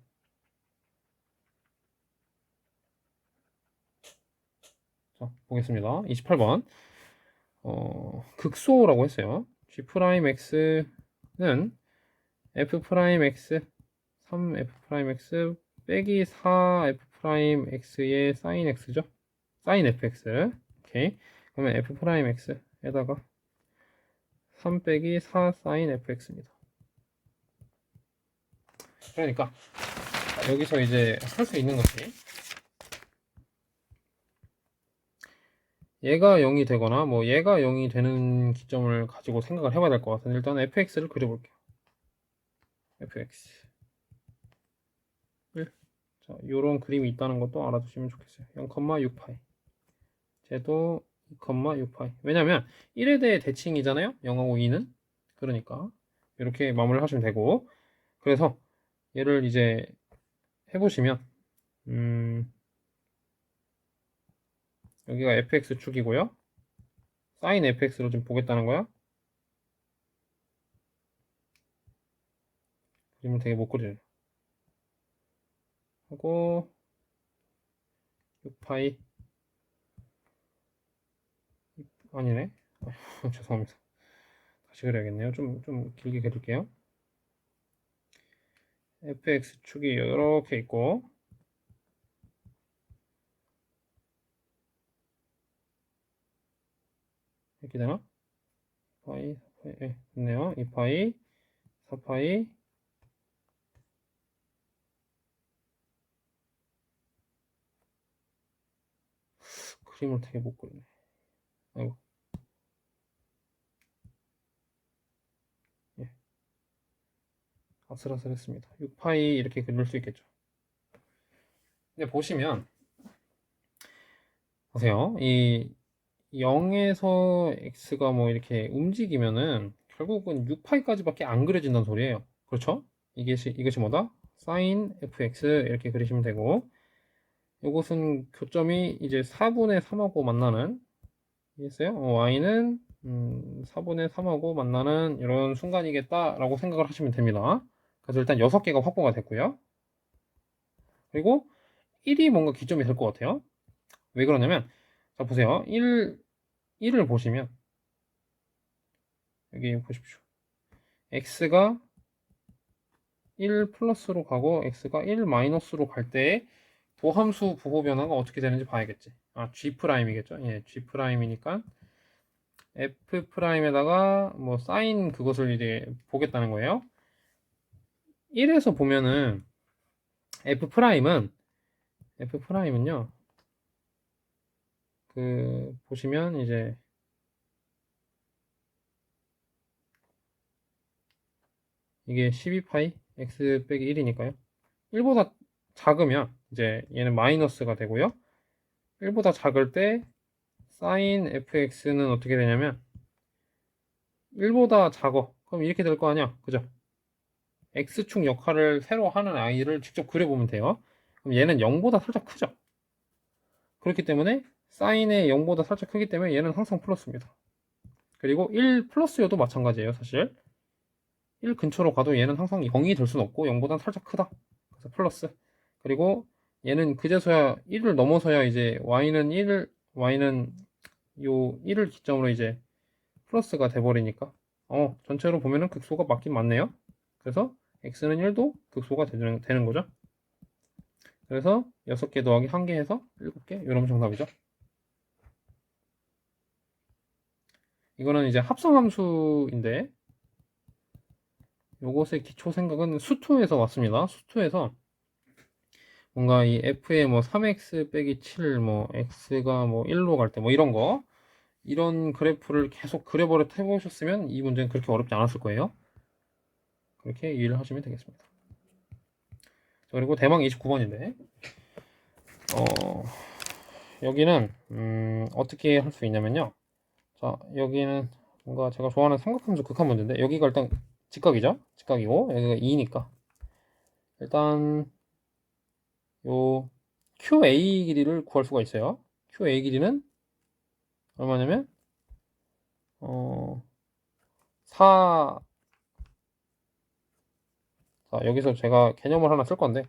자, 보겠습니다. 28번. 극소라고 했어요. G'X는 F'X 3F'X 빼기 4F'X의 sin X죠. sin Fx. 오케이. 그러면 F'X에다가 3 빼기 4 sin Fx입니다. 그러니까 여기서 이제 할 수 있는 것이 얘가 0이 되거나 뭐 얘가 0이 되는 기점을 가지고 생각을 해봐야 될 것 같은데 일단 fx를 그려볼게요. fx 자, 요런 그림이 있다는 것도 알아두시면 좋겠어요. 0,6파이 쟤도 2,6파이 왜냐면 1에 대해 대칭이잖아요 0하고 2는 그러니까 이렇게 마무리를 하시면 되고 그래서 얘를 이제 해보시면 여기가 fx축이고요 sin fx로 좀 보겠다는 거야. 그림을 되게 못 그리네. 하고 6파이 아니네. 죄송합니다. 다시 그려야겠네요. 좀 길게 그릴게요. fx축이 이렇게 있고 이렇게 되나? 파이, 4파이, 네, 됐네요. 2파이, 4파이, 그림을 되게 못 그리네. 아이고. 예. 아슬아슬했습니다. 6파이 이렇게 그릴 수 있겠죠. 근데 보시면 보세요. 이 0에서 x가 뭐 이렇게 움직이면은 결국은 6파이까지밖에 안 그려진다는 소리예요. 그렇죠? 이것이 뭐다? sin fx 이렇게 그리시면 되고, 이것은 교점이 이제 4분의 3하고 만나는, 이해했어요? y는 4분의 3하고 만나는 이런 순간이겠다라고 생각을 하시면 됩니다. 그래서 일단 6개가 확보가 됐고요. 그리고 1이 뭔가 기점이 될 것 같아요. 왜 그러냐면, 자 보세요. 1을 보시면 여기 보십시오. x가 1 플러스로 가고 x가 1 마이너스로 갈 때의 도함수 부호 변화가 어떻게 되는지 봐야겠지. 아, g 프라임이겠죠. 예, g 프라임이니까 f 프라임에다가 뭐 사인 그것을 이제 보겠다는 거예요. 1에서 보면은 f 프라임은요. 그 보시면 이제 이게 12파이 x 빼기 1이니까요. 1보다 작으면 이제 얘는 마이너스가 되고요. 1보다 작을 때 sin fx는 어떻게 되냐면 1보다 작어. 그럼 이렇게 될 거 아니야. 그죠? x축 역할을 새로 하는 아이를 직접 그려보면 돼요. 그럼 얘는 0보다 살짝 크죠? 그렇기 때문에 sin의 0보다 살짝 크기 때문에 얘는 항상 플러스입니다. 그리고 1 플러스여도 마찬가지예요, 사실. 1 근처로 가도 얘는 항상 0이 될 수는 없고 0보다 살짝 크다. 그래서 플러스. 그리고 얘는 그제서야 1을 넘어서야 이제 y는 요 1을 기점으로 이제 플러스가 돼버리니까 전체로 보면은 극소가 맞긴 맞네요. 그래서 x는 1도 극소가 되는 거죠. 그래서 6개 더하기 1개 해서 7개 이러면 정답이죠. 이거는 이제 합성함수인데 요것의 기초 생각은 수투에서 왔습니다. 수투에서 뭔가 이 f에 뭐 3x 빼기 7, 뭐 x가 뭐 1로 갈 때 뭐 이런 거 이런 그래프를 계속 그려버려 해보셨으면 이 문제는 그렇게 어렵지 않았을 거예요. 그렇게 이해를 하시면 되겠습니다. 그리고 대망 29번인데 여기는 어떻게 할 수 있냐면요. 자, 여기는 뭔가 제가 좋아하는 삼각함수 극한 문제인데 여기가 일단 직각이죠. 직각이고 여기가 2니까 일단 요 QA 길이를 구할 수가 있어요. QA 길이는 얼마냐면 4. 자, 여기서 제가 개념을 하나 쓸 건데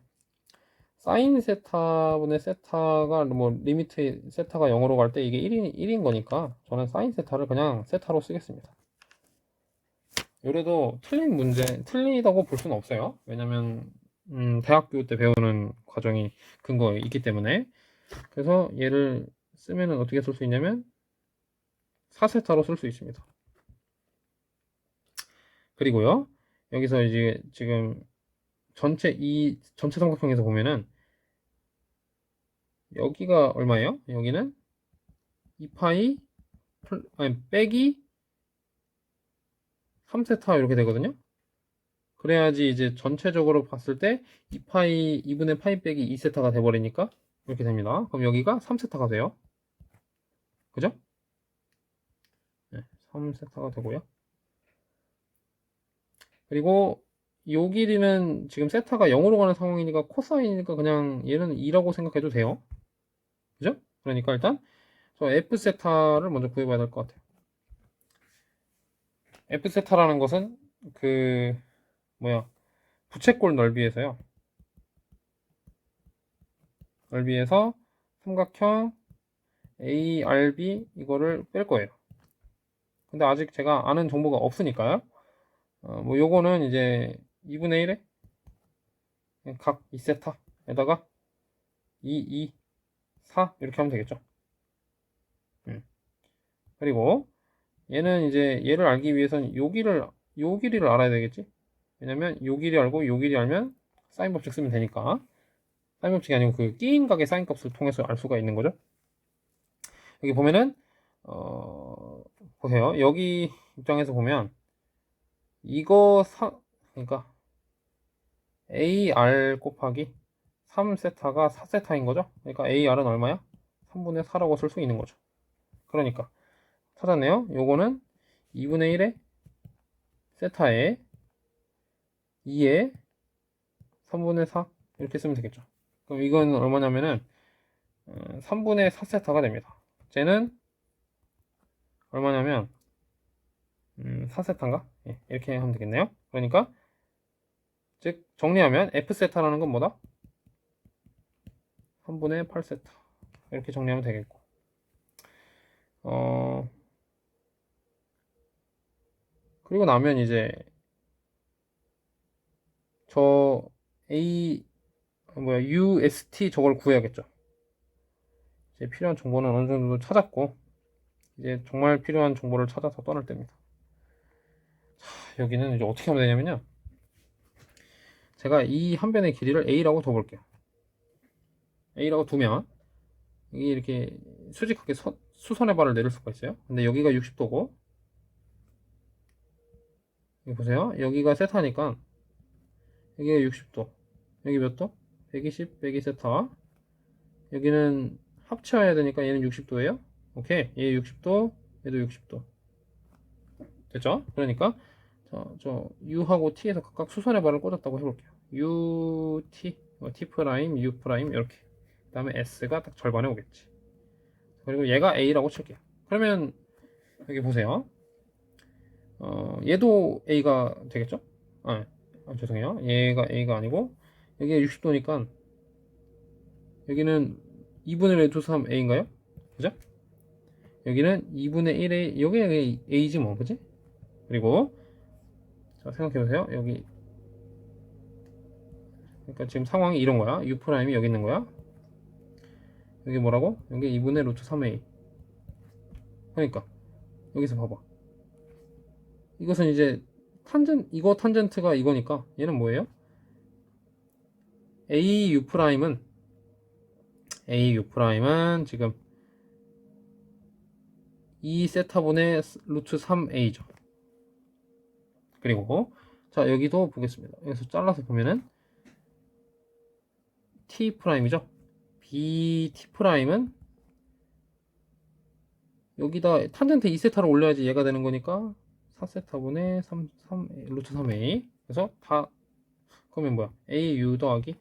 사인 세타분의 세타가 뭐 리미트 세타가 0으로 갈 때 이게 1인 거니까 저는 사인 세타를 그냥 세타로 쓰겠습니다. 요래도 틀리다고 볼 수는 없어요. 왜냐면 대학교 때 배우는 과정이 근거에 있기 때문에. 그래서 얘를 쓰면은 어떻게 쓸 수 있냐면 4세타로 쓸 수 있습니다. 그리고요 여기서 이제 지금 전체 삼각형에서 보면은 여기가 얼마예요? 여기는 2파이 아니 빼기 3세타 이렇게 되거든요. 그래야지 이제 전체적으로 봤을 때 2분의 파이 빼기 2세타가 돼버리니까 이렇게 됩니다. 그럼 여기가 3세타가 돼요. 그죠? 네, 3세타가 되고요. 그리고 요 길이는 지금 세타가 0으로 가는 상황이니까 코사인이니까 그냥 얘는 2라고 생각해도 돼요. 그죠? 그러니까 일단 저 F세타를 먼저 구해봐야 될 것 같아요. F세타라는 것은 그 부채꼴 넓이에서요. 넓이에서 삼각형 ARB 이거를 뺄 거예요. 근데 아직 제가 아는 정보가 없으니까요. 뭐 요거는 이제 2분의 1에 각 2세타에다가 2, 4 이렇게 하면 되겠죠. 그리고 얘는 이제 얘를 알기 위해서는 요 길이를 알아야 되겠지. 왜냐면 요 길이 알고 요 길이 알면 사인 법칙 쓰면 되니까. 사인 법칙이 아니고 그 끼인 각의 사인 값을 통해서 알 수가 있는 거죠. 여기 보면은 보세요. 여기 입장에서 보면 이거 그러니까 AR 곱하기 3세타가 4세타인 거죠. 그러니까 AR은 얼마야? 3분의 4라고 쓸 수 있는 거죠. 그러니까 찾았네요. 요거는 2분의 1의 세타에 2에 3분의 4 이렇게 쓰면 되겠죠. 그럼 이건 얼마냐면은 3분의 4세타가 됩니다. 쟤는 얼마냐면 4세타인가? 예, 이렇게 하면 되겠네요. 그러니까 즉 정리하면 F세타라는 건 뭐다? 3분의 8세타 이렇게 정리하면 되겠고 그리고 나면 이제 저 UST 저걸 구해야겠죠. 이제 필요한 정보는 어느 정도 찾았고 이제 정말 필요한 정보를 찾아서 떠날 때입니다. 자, 여기는 이제 어떻게 하면 되냐면요. 제가 이 한 변의 길이를 A라고 둬볼게요. A라고 두면 이게 이렇게 수직하게 수선의 발을 내릴 수가 있어요. 근데 여기가 60도고 여기 보세요. 여기가 세타니까 여기가 60도 여기 몇 도? 120, 102세타 여기는 합쳐야 되니까 얘는 60도예요. 오케이. 얘 60도 얘도 60도 됐죠? 그러니까 저 U하고 T에서 각각 수선의 발을 꽂았다고 해볼게요. U, T, T 프라임, U 프라임 이렇게. 그 다음에 S가 딱 절반에 오겠지. 그리고 얘가 A라고 칠게요. 그러면 여기 보세요. 얘도 A가 되겠죠? 죄송해요. 얘가 A가 아니고 여기가 60도니까 여기는 2분의 루트 3 A인가요? 그죠? 여기는 2분의 1의 여기가 A지 뭐 그지? 그리고 자 생각해보세요. 여기 그러니까 지금 상황이 이런 거야. U 프라임이 여기 있는 거야. 여기 뭐라고? 여기 2분의 루트 3a. 그러니까 여기서 봐봐. 이것은 이제 이거 탄젠트가 이거니까 얘는 뭐예요? AU 프라임은 지금 2세타분의 루트 3a죠. 그리고 자 여기도 보겠습니다. 여기서 잘라서 보면은 T 프라임이죠. BT 프라임은 여기다 탄젠트 2세타를 올려야지 얘가 되는 거니까 4세타분의 3 루트 3a. 그래서 다 그러면 뭐야? AU 더하기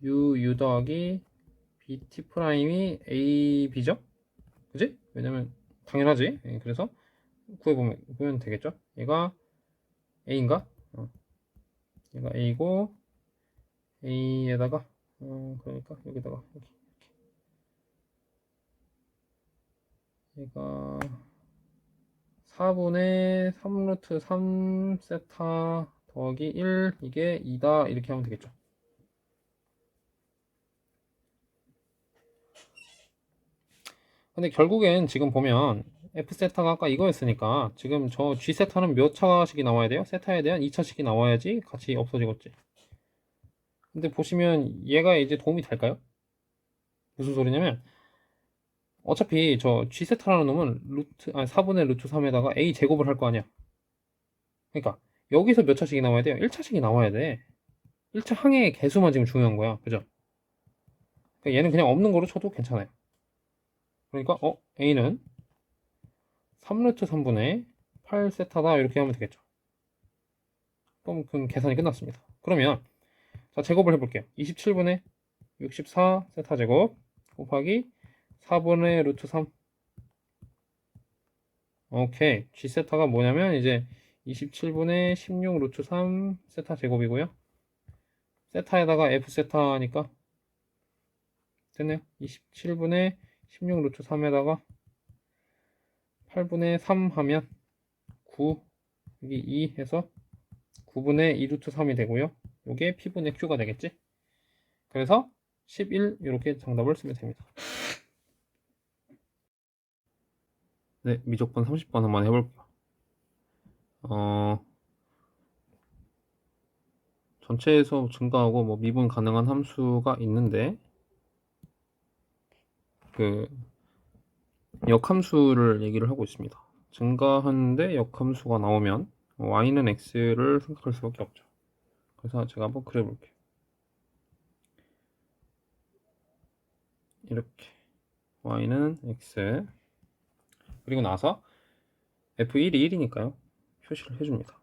U 더하기 BT 프라임이 AB죠? 그지? 왜냐면 당연하지. 그래서 구해보면 되겠죠? 얘가 A인가? 얘가 A고 A에다가 그러니까 여기다가 여기 얘가 4분의 3 루트 3 세타 더하기 1 이게 2다 이렇게 하면 되겠죠. 근데 결국엔 지금 보면 F세타가 아까 이거였으니까 지금 저 G세타는 몇 차식이 나와야 돼요? 세타에 대한 2차식이 나와야지 같이 없어지겠지. 근데 보시면 얘가 이제 도움이 될까요? 무슨 소리냐면 어차피 저 G세타라는 놈은 4분의 루트 3에다가 A 제곱을 할 거 아니야. 그러니까 여기서 몇 차식이 나와야 돼요? 1차식이 나와야 돼. 1차 항의 개수만 지금 중요한 거야. 그죠? 그러니까 얘는 그냥 없는 거로 쳐도 괜찮아요. 그러니까 A는 3루트 3분의 8세타다 이렇게 하면 되겠죠. 그럼 그 계산이 끝났습니다. 그러면 자 제곱을 해볼게요. 27분의 64 세타 제곱 곱하기 4분의 루트 3. 오케이. G 세타가 뭐냐면 이제 27분의 16 루트 3 세타 제곱이고요. 세타에다가 F 세타니까 됐네요. 27분의 16 루트 3에다가 8분의 3 하면 9 여기 2 해서 9분의 2 루트 3이 되고요. 요게 P분의 Q가 되겠지? 그래서 11 이렇게 정답을 쓰면 됩니다. 네, 미적분 30번 한번 해볼게요. 전체에서 증가하고 뭐 미분 가능한 함수가 있는데 역함수를 얘기를 하고 있습니다. 증가하는데 역함수가 나오면 y는 x를 생각할 수밖에 없죠. 그래서 제가 한번 그려볼게요. 이렇게 y는 x, 그리고 나서 f1이 1이니까요 표시를 해줍니다.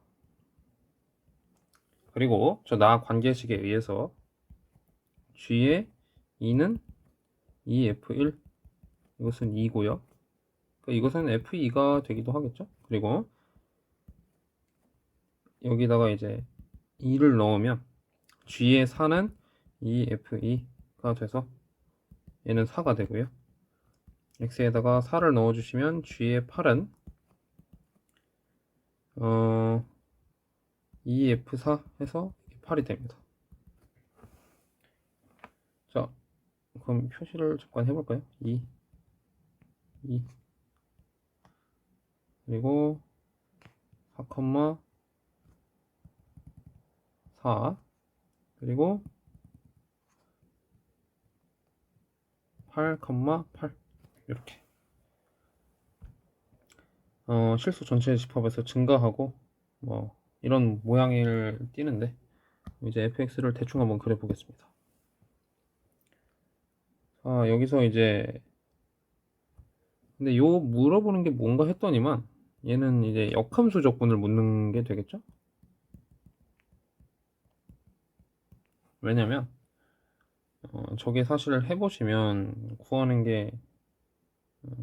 그리고 저 나 관계식에 의해서 g의 2는 2f1, 이것은 2고요. 이것은 f2가 되기도 하겠죠. 그리고 여기다가 이제 2를 넣으면 g의 4는 2f2가 돼서 얘는 4가 되고요. x에다가 4를 넣어주시면 g의 8은 2f4 해서 8이 됩니다. 자, 그럼 표시를 잠깐 해볼까요? 2 그리고 4, 4 그리고 8, 8 이렇게 실수 전체 집합에서 증가하고 뭐 이런 모양을 띄는데 이제 fx를 대충 한번 그려 보겠습니다. 자, 여기서 이제 근데 요 물어보는 게 뭔가 했더니만 얘는 이제 역함수 적분을 묻는 게 되겠죠? 왜냐면 저게 사실 해보시면 구하는 게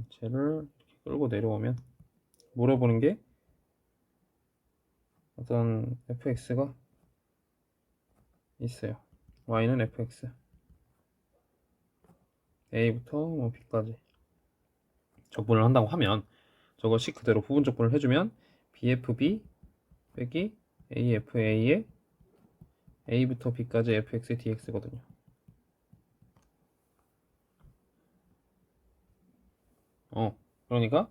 쟤를 이렇게 끌고 내려오면 물어보는 게 어떤 fx가 있어요. y는 fx a부터 뭐 b까지 적분을 한다고 하면 저거 식 그대로 부분 적분을 해주면 bfb 빼기 afa의 a부터 b까지 fx dx거든요. 그러니까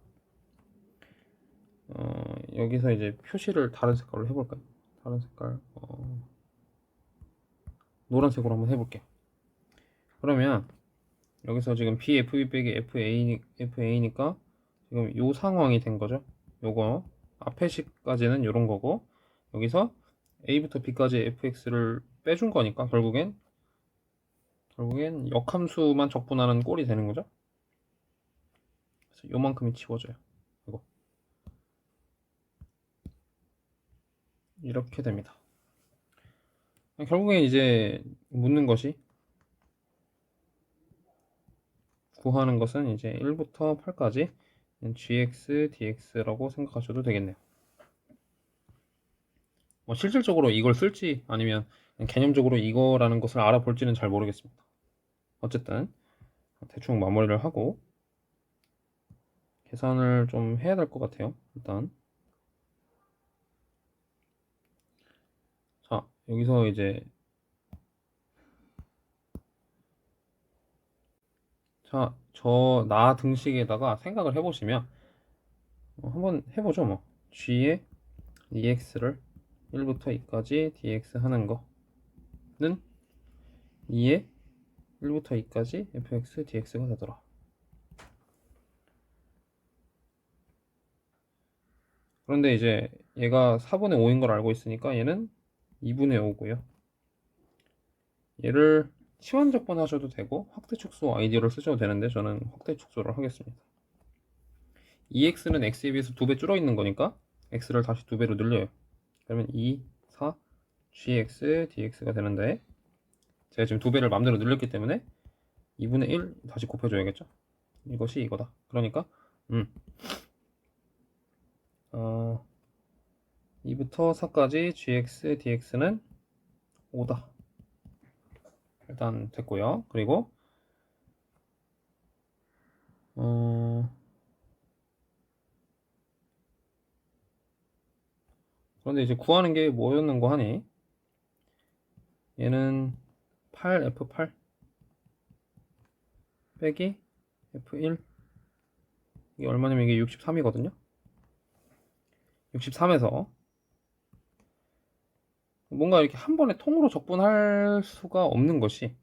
여기서 이제 표시를 다른 색깔로 해볼까요? 다른 색깔 노란색으로 한번 해볼게요. 그러면 여기서 지금 bfb 빼기 fa니까 지금 요 상황이 된 거죠. 요거 앞에 식까지는 요런 거고 여기서 a부터 b까지 fx를 빼준 거니까 결국엔 역함수만 적분하는 꼴이 되는 거죠. 그래서 요만큼이 지워져요. 이거 이렇게 됩니다. 결국엔 이제 묻는 것이 구하는 것은 이제 1부터 8까지 gx, dx라고 생각하셔도 되겠네요. 실질적으로 이걸 쓸지 아니면 개념적으로 이거라는 것을 알아볼지는 잘 모르겠습니다. 어쨌든 대충 마무리를 하고 계산을 좀 해야 될 것 같아요. 일단 자, 여기서 이제 자, 저 나 등식에다가 생각을 해보시면 한번 해보죠. 뭐 g의 ex를 1부터 2까지 dx 하는 거는 2의 1부터 2까지 fx dx가 되더라. 그런데 이제 얘가 4분의 5인 걸 알고 있으니까 얘는 2분의 5고요. 얘를 치환적분 하셔도 되고 확대축소 아이디어를 쓰셔도 되는데 저는 확대축소를 하겠습니다. 2x는 x에 비해서 2배 줄어 있는 거니까 x를 다시 2배로 늘려요. 그러면 2, 4, gx, dx가 되는데 제가 지금 2배를 맘대로 늘렸기 때문에 2분의 1 다시 곱해줘야겠죠. 이것이 이거다. 그러니까 2부터 4까지 gx, dx는 5다. 일단 됐고요. 그리고 그런데 이제 구하는 게 뭐였는고 하니 얘는 8f8 빼기 f1 이게 얼마냐면 이게 63이거든요. 63에서 뭔가 이렇게 한 번에 통으로 적분할 수가 없는 것이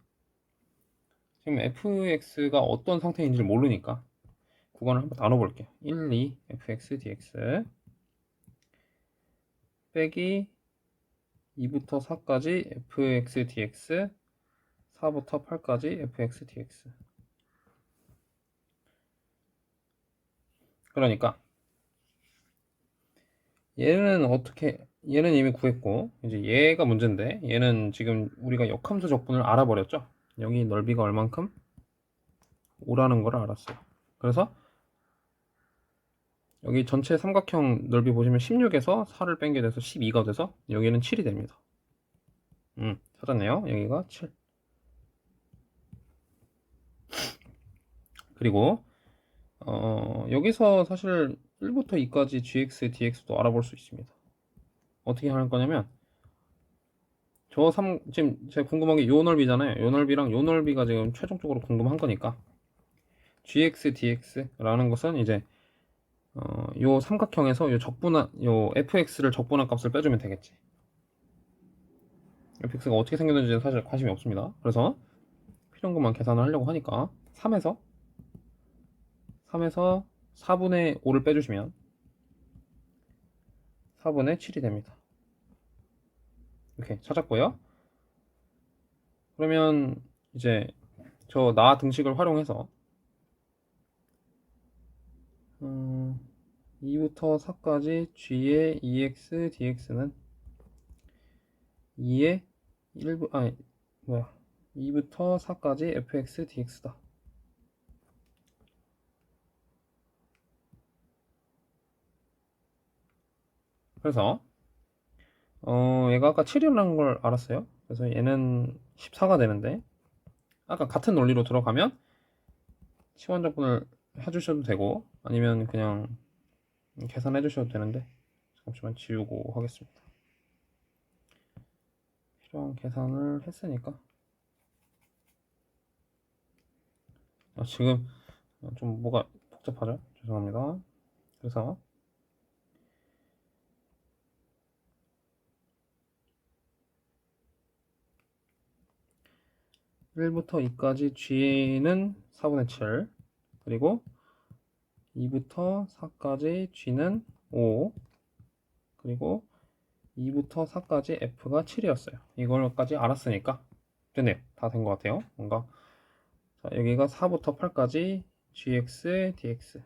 지금 fx가 어떤 상태인지 모르니까 구간을 한번 나눠볼게요. 1, 2 fx dx 빼기 2부터 4까지 fx dx 4부터 8까지 fx dx. 그러니까 얘는 이미 구했고 이제 얘가 문제인데, 얘는 지금 우리가 역함수 적분을 알아버렸죠. 여기 넓이가 얼만큼? 5라는 걸 알았어요. 그래서 여기 전체 삼각형 넓이 보시면 16에서 4를 뺀 게 돼서 12가 돼서 여기는 7이 됩니다. 찾았네요. 여기가 7. 그리고 여기서 사실 1부터 2까지 gx, dx도 알아볼 수 있습니다. 어떻게 할 거냐면 지금 제가 궁금한 게 요 넓이잖아요. 요 넓이랑 요 넓이가 지금 최종적으로 궁금한 거니까 gx, dx라는 것은 이제 요 삼각형에서 요 fx를 적분한 값을 빼주면 되겠지. fx가 어떻게 생겼는지는 사실 관심이 없습니다. 그래서 필요한 것만 계산을 하려고 하니까 3에서 4분의 5를 빼주시면 4분의 7이 됩니다. 이렇게 찾았고요. 그러면 이제 저 나 등식을 활용해서 2부터 4까지 g의 2x dx는 2의 2부터 4까지 fx dx다. 그래서 얘가 아까 7이라는 걸 알았어요. 그래서 얘는 14가 되는데, 아까 같은 논리로 들어가면 시원적분을 해주셔도 되고 아니면 그냥 계산해 주셔도 되는데, 잠시만 지우고 하겠습니다. 필요한 계산을 했으니까. 지금 좀 뭐가 복잡하죠? 죄송합니다. 그래서 1부터 2까지 g는 4분의 7, 그리고 2부터 4까지 g는 5, 그리고 2부터 4까지 f가 7이었어요. 이걸까지 알았으니까 됐네요. 다 된 것 같아요. 뭔가 자, 여기가 4부터 8까지 gx dx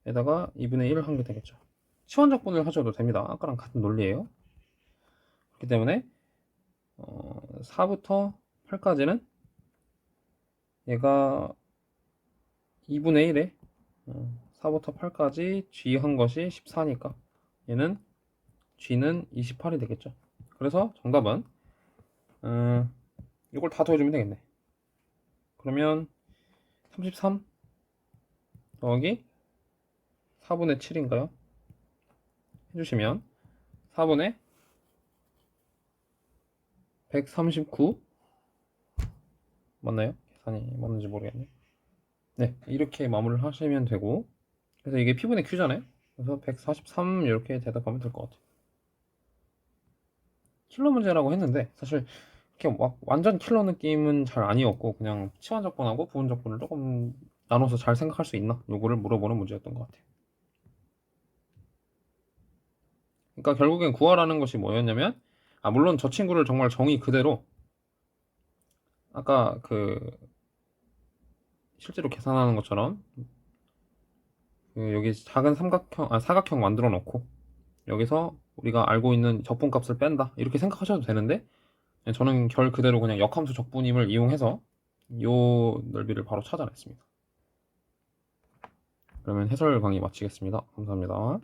에다가 2분의 1을 한 게 되겠죠. 시원적분을 하셔도 됩니다. 아까랑 같은 논리예요. 그렇기 때문에 4부터 8까지는 얘가 2분의 1에 4부터 8까지 g 한 것이 14니까 얘는 g는 28이 되겠죠. 그래서 정답은 이걸 다 더해주면 되겠네. 그러면 33 더하기 4분의 7인가요? 해주시면 4분의 139 맞나요? 계산이 맞는지 모르겠네. 네, 이렇게 마무리를 하시면 되고, 그래서 이게 P분의 Q잖아요. 그래서 143 이렇게 대답하면 될 것 같아요. 킬러 문제라고 했는데 사실 이렇게 막 완전 킬러 느낌은 잘 아니었고, 그냥 치환적분하고 부분적분을 조금 나눠서 잘 생각할 수 있나? 요거를 물어보는 문제였던 것 같아요. 그러니까 결국엔 구하라는 것이 뭐였냐면, 물론 저 친구를 정말 정의 그대로 아까 실제로 계산하는 것처럼 여기 작은 사각형 만들어 놓고 여기서 우리가 알고 있는 적분값을 뺀다 이렇게 생각하셔도 되는데, 저는 결 그대로 그냥 역함수 적분임을 이용해서 요 넓이를 바로 찾아냈습니다. 그러면 해설 강의 마치겠습니다. 감사합니다.